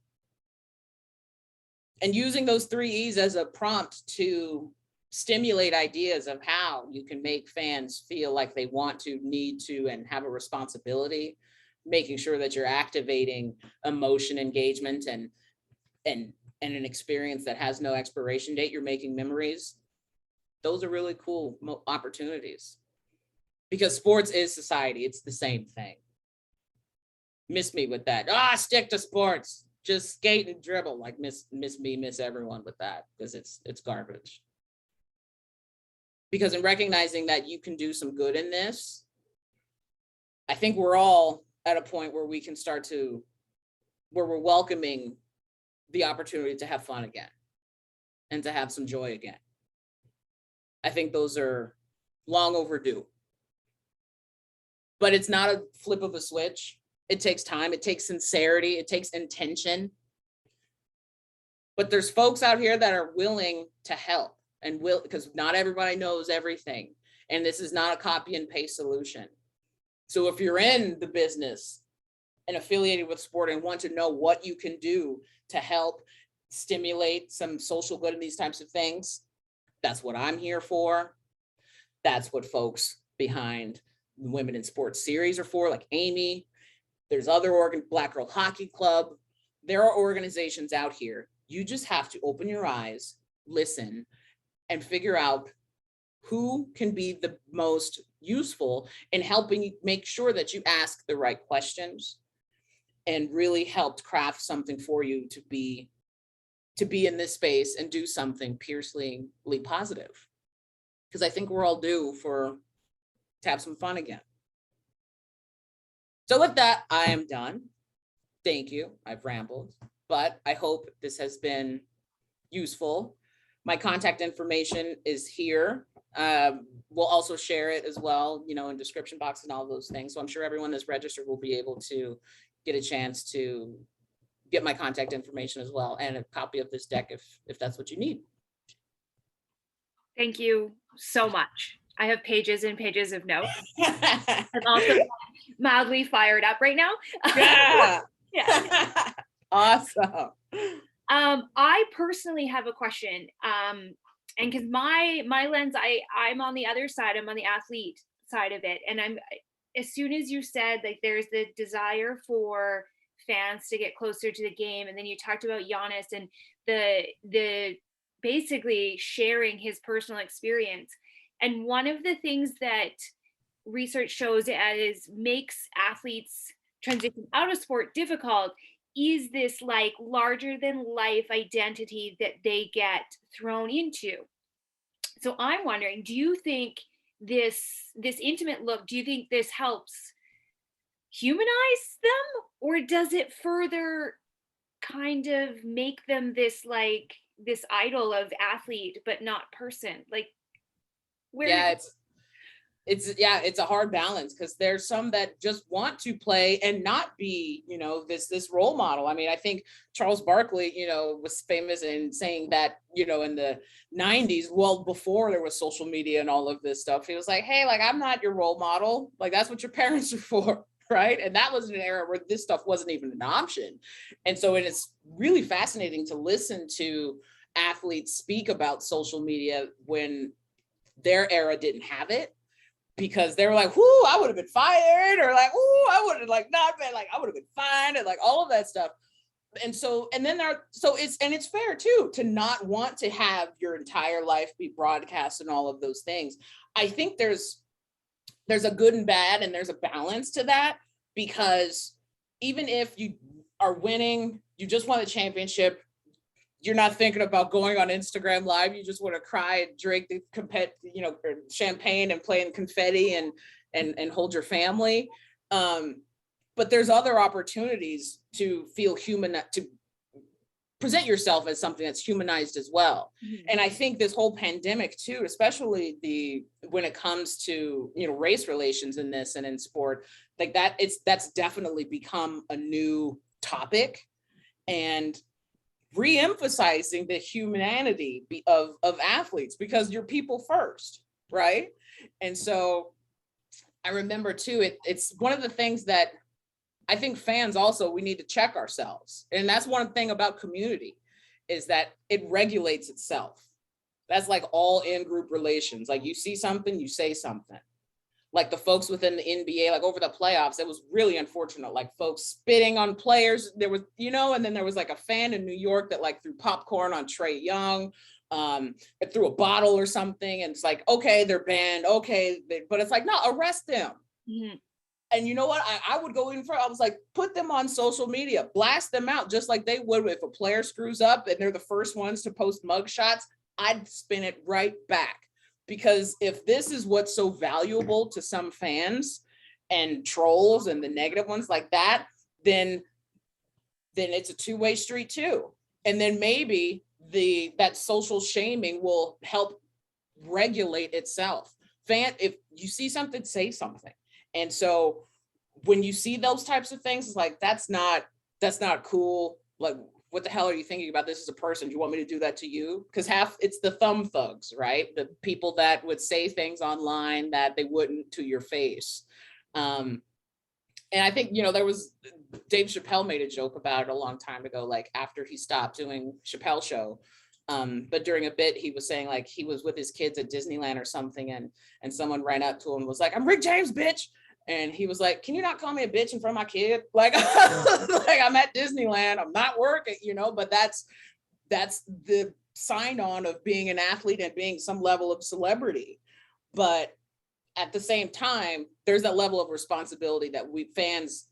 And using those 3 E's as a prompt to stimulate ideas of how you can make fans feel like they want to, need to, and have a responsibility, making sure that you're activating emotion, engagement, and an experience that has no expiration date. You're making memories. Those are really cool opportunities, because sports is society. It's the same thing. Miss me with that. Stick to sports. Just skate and dribble. Like miss everyone with that, because it's garbage. Because in recognizing that you can do some good in this, I think we're all at a point where we can start to, where we're welcoming the opportunity to have fun again and to have some joy again. I think those are long overdue. But it's not a flip of a switch. It takes time, it takes sincerity, it takes intention. But there's folks out here that are willing to help, and will, because not everybody knows everything. And this is not a copy and paste solution. So if you're in the business and affiliated with sport and want to know what you can do to help stimulate some social good in these types of things, that's what I'm here for. That's what folks behind the Women in Sports series are for, like Amy. There's other Black Girl Hockey Club. There are organizations out here. You just have to open your eyes, listen, and figure out who can be the most useful in helping you make sure that you ask the right questions and really helped craft something for you to be in this space and do something piercingly positive. Because I think we're all due to have some fun again. So with that, I am done. Thank you. I've rambled, but I hope this has been useful. My contact information is here. We'll also share it as well, in description box and all those things. So I'm sure everyone that's registered will be able to get a chance to get my contact information as well, and a copy of this deck if that's what you need. Thank you so much. I have pages and pages of notes. I'm also mildly fired up right now. Yeah. Yeah. Awesome. I personally have a question. And because my lens, I'm on the other side, I'm on the athlete side of it. And as soon as you said, like, there's the desire for fans to get closer to the game, and then you talked about Giannis and the basically sharing his personal experience. And one of the things that research shows makes athletes transition out of sport difficult is this like larger than life identity that they get thrown into. So I'm wondering, do you think this intimate look, do you think this helps humanize them, or does it further kind of make them this idol of athlete but not person? Like, where? Yeah, it's a hard balance, because there's some that just want to play and not be, this role model. I mean, I think Charles Barkley, was famous in saying that, in the 90s, well, before there was social media and all of this stuff, he was like, hey, like, I'm not your role model. Like, that's what your parents are for. Right. And that was an era where this stuff wasn't even an option. And so it is really fascinating to listen to athletes speak about social media when their era didn't have it, because they were like, whoo, I would have been fired, or like, ooh, I would have not been, like, I would have been fined, and like all of that stuff. And so, and then it's fair too, to not want to have your entire life be broadcast and all of those things. I think there's there's a good and bad, and there's a balance to that, because even if you are winning, you just won the championship, you're not thinking about going on Instagram Live. You just want to cry and drink the champagne and play in confetti and hold your family. But there's other opportunities to feel human, to present yourself as something that's humanized as well. Mm-hmm. And I think this whole pandemic too, especially when it comes to, race relations in this and in sport, like that's definitely become a new topic, and re-emphasizing the humanity of athletes, because you're people first, right? And so I remember too, it's one of the things that I think fans also, we need to check ourselves. And that's one thing about community, is that it regulates itself. That's like all in-group relations. Like you see something, you say something. Like the folks within the NBA, like over the playoffs, it was really unfortunate. Like folks spitting on players. There was, and then there was like a fan in New York that like threw popcorn on Trae Young, threw a bottle or something. And it's like, okay, they're banned. Okay. But it's like, no, arrest them. Mm-hmm. And you know what? I would go in front. I was like, put them on social media, blast them out, just like they would if a player screws up and they're the first ones to post mug shots. I'd spin it right back. Because if this is what's so valuable to some fans and trolls and the negative ones like that, then it's a two-way street too. And then maybe that social shaming will help regulate itself. If you see something, say something. And so when you see those types of things, it's like, that's not cool. Like, what the hell are you thinking about this as a person? Do you want me to do that to you? Because it's the thumb thugs, right? The people that would say things online that they wouldn't to your face. And I think, there was, Dave Chappelle made a joke about it a long time ago, like after he stopped doing Chappelle Show. But during a bit, he was saying like he was with his kids at Disneyland or something, and someone ran up to him and was like, "I'm Rick James, bitch." And he was like, "Can you not call me a bitch in front of my kid? Like, like I'm at Disneyland, I'm not working, but that's the sign on of being an athlete and being some level of celebrity. But at the same time, there's that level of responsibility that we fans,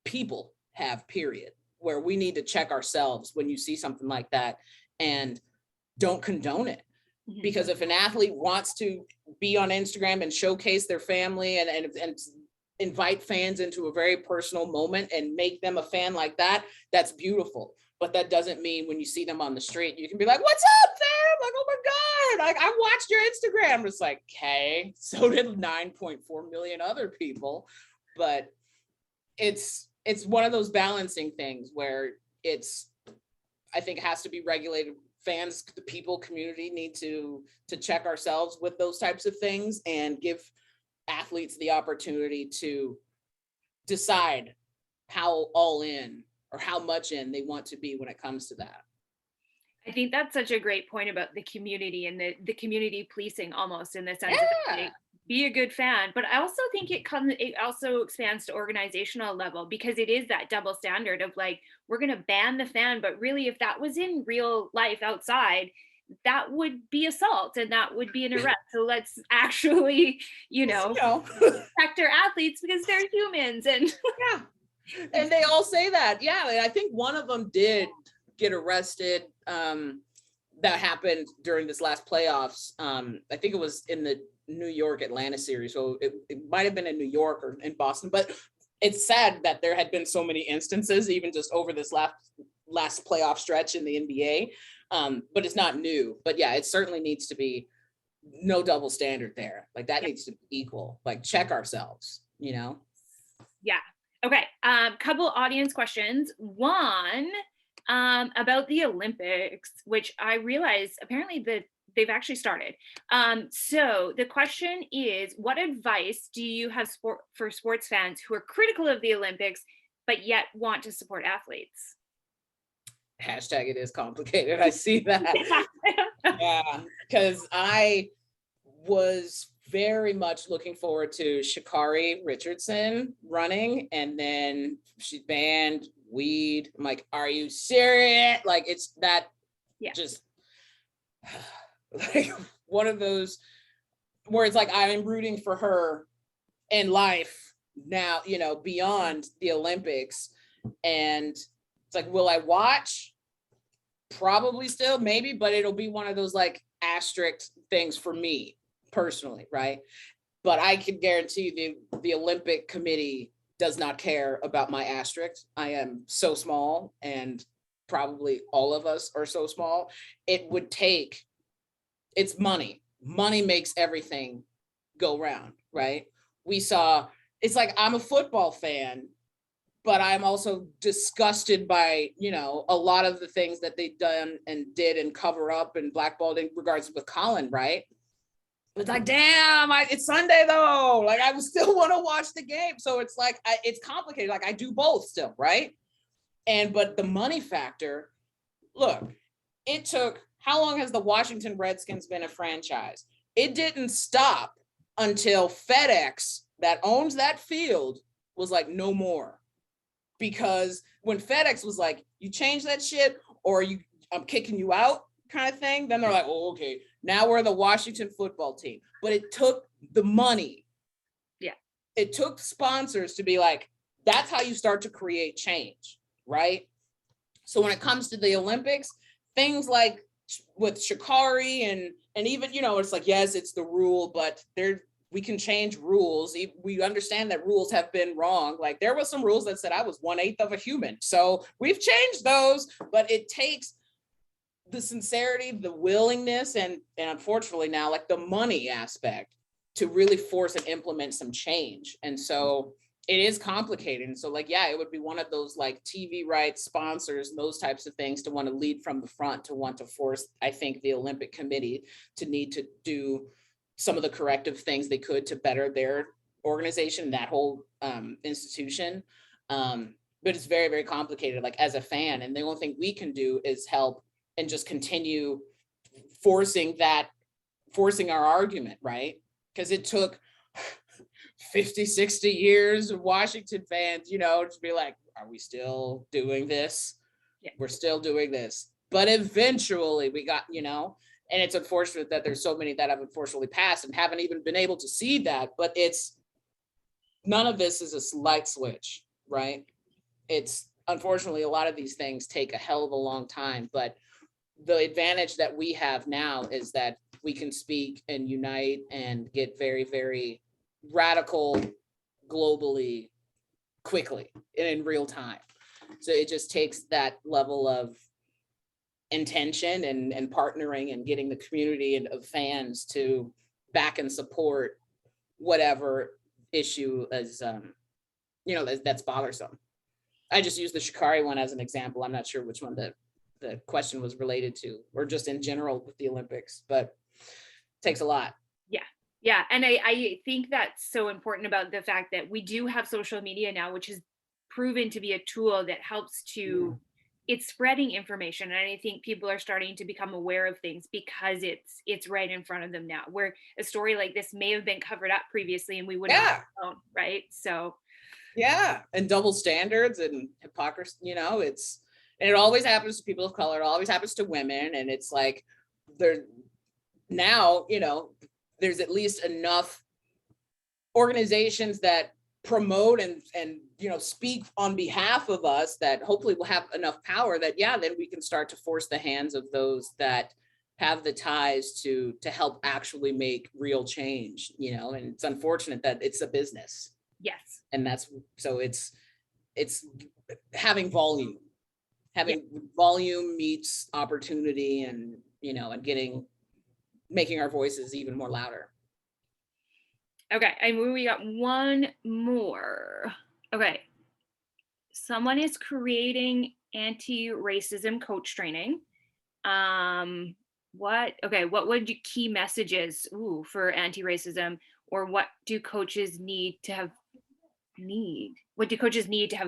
people have, period, where we need to check ourselves when you see something like that and don't condone it. Mm-hmm. Because if an athlete wants to be on Instagram and showcase their family and invite fans into a very personal moment and make them a fan like that, that's beautiful. But that doesn't mean when you see them on the street, you can be like, "What's up, fam?" Like, "Oh my God, like I watched your Instagram." It's like, okay, so did 9.4 million other people. But it's one of those balancing things where I think it has to be regulated. Fans, the people, community need to check ourselves with those types of things and give athletes the opportunity to decide how all in or how much in they want to be when it comes to that. I think that's such a great point about the community and the community policing, almost, in the sense of like, be a good fan. But I also think it also expands to organizational level, because it is that double standard of like, we're going to ban the fan, but really if that was in real life outside, that would be assault and that would be an arrest. So let's actually, protect our athletes because they're humans. And yeah. And they all say that. Yeah. And I think one of them did get arrested. That happened during this last playoffs. I think it was in the New York Atlanta series. So it might have been in New York or in Boston, but it's sad that there had been so many instances, even just over this last playoff stretch in the NBA. But it's not new. But yeah, it certainly needs to be no double standard there. Like that needs to be equal. Like check ourselves, Yeah. Okay. Couple audience questions. One, about the Olympics, which I realize apparently that they've actually started. So the question is, what advice do you have for sports fans who are critical of the Olympics, but yet want to support athletes? Hashtag it is complicated. I see that. Yeah, because I was very much looking forward to Sha'Carri Richardson running, and then she banned weed. I'm like, are you serious? Like, it's that just like one of those where it's like I'm rooting for her in life now, you know, beyond the Olympics. And it's like, will I watch? Probably still, maybe, but it'll be one of those like asterisk things for me personally, right? But I can guarantee the Olympic Committee does not care about my asterisk. I am so small, and probably all of us are so small. It would take, it's money. Money makes everything go round, right? We saw, it's like, I'm a football fan, but I'm also disgusted by, you know, a lot of the things that they've done and did and cover up and blackballed in regards with Colin, right? It's like, damn, it's Sunday though. Like, I would still want to watch the game. So it's like, it's complicated. Like, I do both still, right? But the money factor, look, it took, how long has the Washington Redskins been a franchise? It didn't stop until FedEx, that owns that field, was like, no more. Because when FedEx was like, you change that shit or I'm kicking you out kind of thing, then they're like, oh, okay, now we're the Washington football team. But it took the money. Yeah. It took sponsors to be like, that's how you start to create change, right? So when it comes to the Olympics, things like with Shikari and even, you know, it's like, yes, it's the rule, but we can change rules. We understand that rules have been wrong. Like, there was some rules that said I was 1/8 of a human. So we've changed those, but it takes the sincerity, the willingness, and unfortunately now, like, the money aspect to really force and implement some change. And so it is complicated. And so, like, yeah, it would be one of those like TV rights, sponsors, and those types of things to want to lead from the front, to want to force, I think, the Olympic Committee to need to do some of the corrective things they could to better their organization, that whole institution. But it's very, very complicated, like, as a fan. And the only thing we can do is help and just continue forcing our argument, right? Because it took 50, 60 years of Washington fans, you know, to be like, are we still doing this? Yeah. We're still doing this. But eventually we got, you know, and it's unfortunate that there's so many that have unfortunately passed and haven't even been able to see that. But it's, none of this is a light switch, right? It's, unfortunately, a lot of these things take a hell of a long time. But the advantage that we have now is that we can speak and unite and get very, very radical globally quickly and in real time. So it just takes that level of intention and partnering and getting the community and of fans to back and support whatever issue is, you know, that's bothersome. I just used the Shikari one as an example. I'm not sure which one the question was related to, or just in general with the Olympics, but it takes a lot. Yeah. And I think that's so important about the fact that we do have social media now, which has proven to be a tool that helps to, it's spreading information. And I think people are starting to become aware of things because it's right in front of them now, where a story like this may have been covered up previously and we wouldn't have known, right? So yeah, and double standards and hypocrisy, you know, and it always happens to people of color, it always happens to women. And it's like, there now, you know, there's at least enough organizations that promote and you know, speak on behalf of us, that hopefully will have enough power that, yeah, then we can start to force the hands of those that have the ties to help actually make real change, you know. And it's unfortunate that it's a business. yes. And that's, so it's having volume volume meets opportunity, and, you know, and making our voices even more louder. Okay, and we got one more. Okay, someone is creating anti-racism coach training. What would key messages for anti-racism, or what do coaches need to have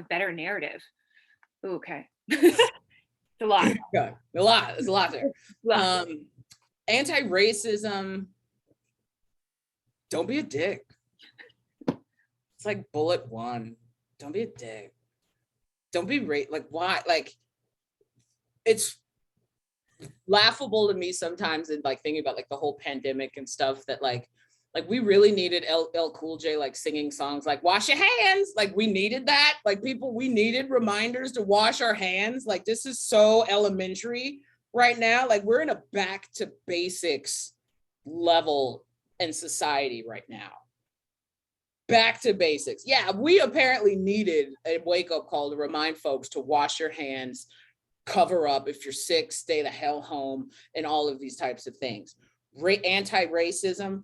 better narrative? Ooh, okay. It's a lot. Good. There's a lot there. Anti-racism, don't be a dick. It's like bullet one. Don't be a dick. Don't be like, why? Like, it's laughable to me sometimes, and like thinking about like the whole pandemic and stuff, that like Like we really needed LL Cool J like singing songs like wash your hands. Like we needed that. Like people, we needed reminders to wash our hands. Like this is so elementary right now. Like we're in a back to basics level in society right now. Back to basics. Yeah, we apparently needed a wake-up call to remind folks to wash your hands, cover up. If you're sick, stay the hell home, and all of these types of things. Anti-racism.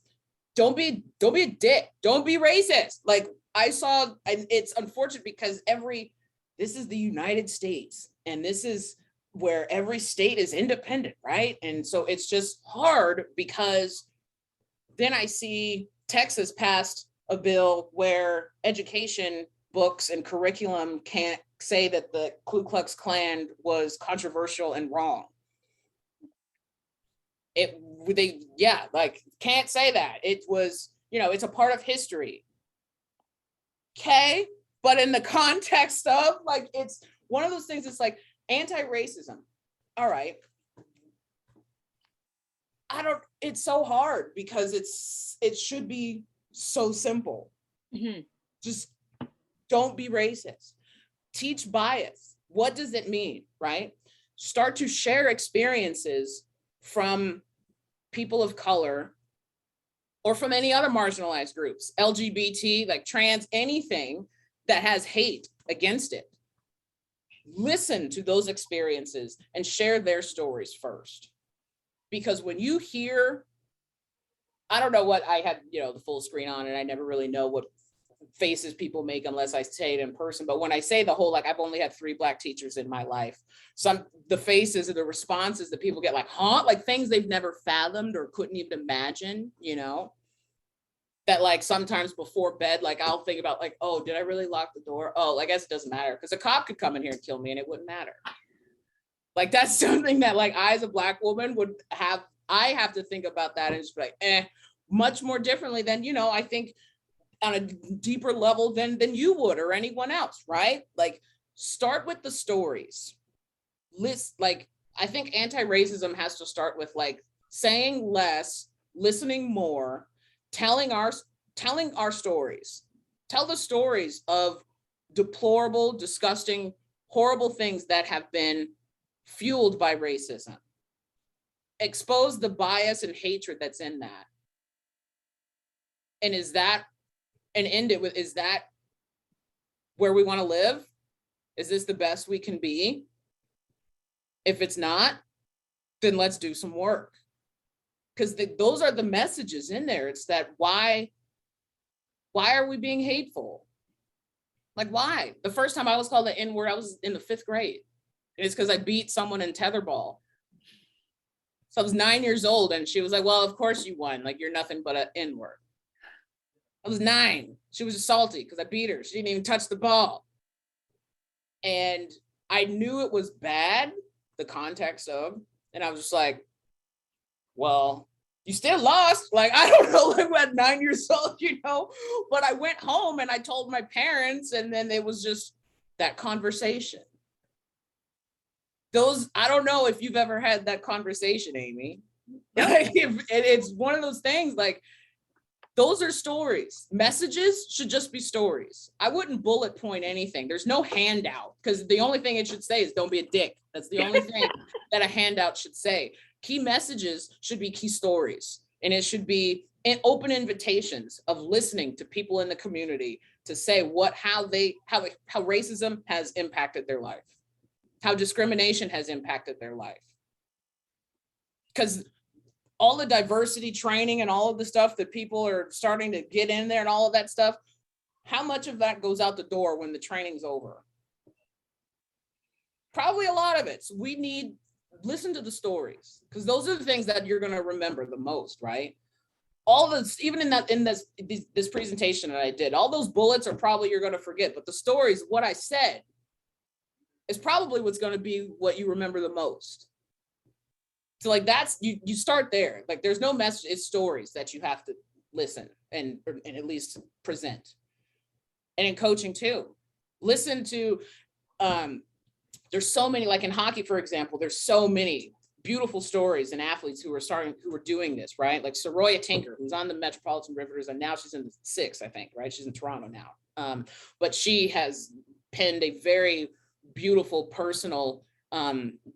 Don't be a dick. Don't be racist. Like I saw, and it's unfortunate because this is the United States, and this is where every state is independent, right? And so it's just hard because then I see Texas passed a bill where education books and curriculum can't say that the Ku Klux Klan was controversial and wrong. Can't say that. It was, it's a part of history. Okay, but in the context of like, it's one of those things, it's like anti-racism. All right. It's so hard because it should be so simple. Mm-hmm. Just don't be racist. Teach bias. What does it mean, right? Start to share experiences from people of color or from any other marginalized groups, LGBT, like trans, anything that has hate against it. Listen to those experiences and share their stories first. Because when you hear, I don't know what I had, the full screen on, and I never really know what faces people make unless I say it in person. But when I say the whole, like, I've only had 3 Black teachers in my life. The faces or the responses that people get, like, huh? Like things they've never fathomed or couldn't even imagine, that like sometimes before bed, like I'll think about like, oh, did I really lock the door? Oh, I guess it doesn't matter because a cop could come in here and kill me and it wouldn't matter. Like that's something that like I as a Black woman I have to think about that and just be like, much more differently than, I think on a deeper level than you would or anyone else, right? Like start with the stories. I think anti-racism has to start with like saying less, listening more, telling our stories. Tell the stories of deplorable, disgusting, horrible things that have been fueled by racism. Expose the bias and hatred that's in that. And end it with, is that where we want to live? Is this the best we can be? If it's not, then let's do some work. Because those are the messages in there. It's that why are we being hateful? Like why? The first time I was called the N-word, I was in the 5th grade. And it's because I beat someone in tetherball. So I was 9 years old and she was like, well, of course you won. Like you're nothing but an N-word. I was 9. She was just salty because I beat her. She didn't even touch the ball. And I knew it was bad, the context of, and I was just like, well, you still lost. Like, I don't know, like at 9 years old, but I went home and I told my parents and then it was just that conversation. I don't know if you've ever had that conversation, Amy. Like, it's one of those things like, those are stories. Messages should just be stories. I wouldn't bullet point anything. There's no handout because the only thing it should say is don't be a dick. That's the only thing that a handout should say. Key messages should be key stories. And it should be open invitations of listening to people in the community to say how racism has impacted their life, how discrimination has impacted their life. Because all the diversity training and all of the stuff that people are starting to get in there and all of that stuff, how much of that goes out the door when the training's over? Probably a lot of it. So listen to the stories because those are the things that you're going to remember the most, right? All this, even in this presentation that I did, all those bullets are probably you're going to forget, but the stories, what I said, is probably what's going to be what you remember the most. So like that's, you start there. Like there's no message, it's stories that you have to listen and at least present. And in coaching too, listen to, there's so many, like in hockey, for example, there's so many beautiful stories and athletes who are doing this, right? Like Soraya Tinker, who's on the Metropolitan Rivers, and now she's in the 6, I think, right? She's in Toronto now. But she has penned a very beautiful personal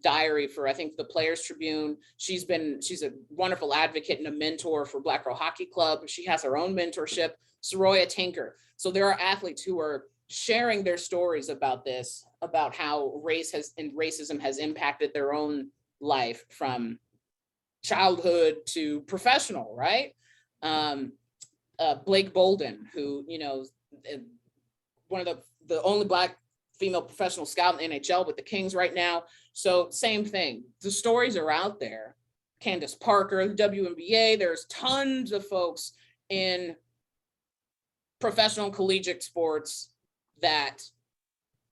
diary for, I think, the Players Tribune. She's a wonderful advocate and a mentor for Black Girl Hockey Club. She has her own mentorship, Soraya Tinker. So there are athletes who are sharing their stories about this, about how racism has impacted their own life from childhood to professional, right? Blake Bolden, who, one of the only Black female professional scout in the NHL with the Kings right now. So same thing. The stories are out there. Candace Parker, the WNBA, there's tons of folks in professional collegiate sports that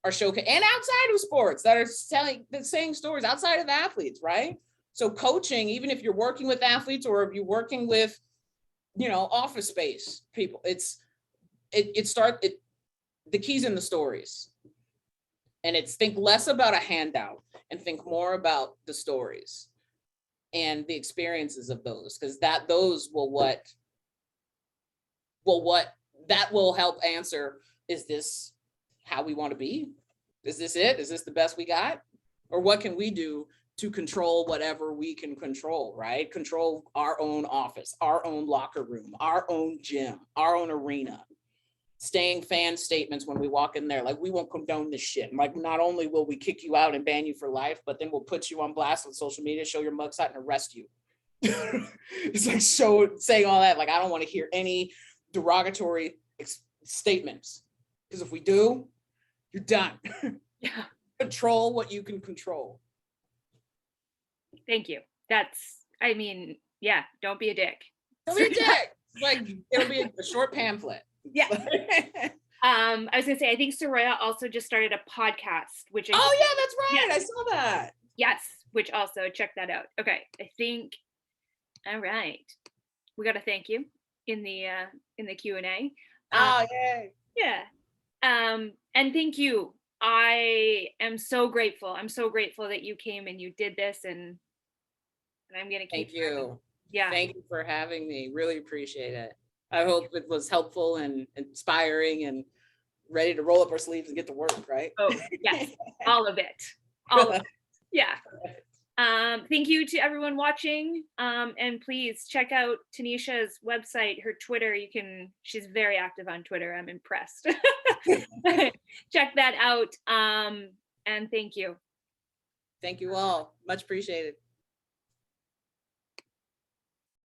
are showcasing, and outside of sports, that are saying stories outside of athletes, right? So coaching, even if you're working with athletes or if you're working with, office space people, the key's in the stories. And it's think less about a handout and think more about the stories and the experiences of those, because those will help answer, is this how we want to be? Is this it? Is this the best we got? Or what can we do to control whatever we can control, right? Control our own office, our own locker room, our own gym, our own arena. Staying fan statements when we walk in there, like, we won't condone this shit. Like, not only will we kick you out and ban you for life, but then we'll put you on blast on social media, show your mugshot, and arrest you. It's like saying all that. Like, I don't want to hear any derogatory statements, because if we do, you're done. Yeah. Control what you can control. Thank you. Don't be a dick. Don't be a dick. Like, it'll be a short pamphlet. Yeah. I was gonna say, I think Soraya also just started a podcast, which that's right. Yes. I saw that. Yes, which also check that out. Okay, all right. We got to thank you in the Q&A. Yay. Yeah. And thank you. I am so grateful. I'm so grateful that you came and you did this, and I'm gonna keep. Thank you. Yeah. Thank you for having me. Really appreciate it. I hope it was helpful and inspiring and ready to roll up our sleeves and get to work, right? Oh, yes. All of it. All of it. Yeah. Thank you to everyone watching. And please check out Tunisha's website, her Twitter. She's very active on Twitter. I'm impressed. Check that out. And thank you. Thank you all. Much appreciated.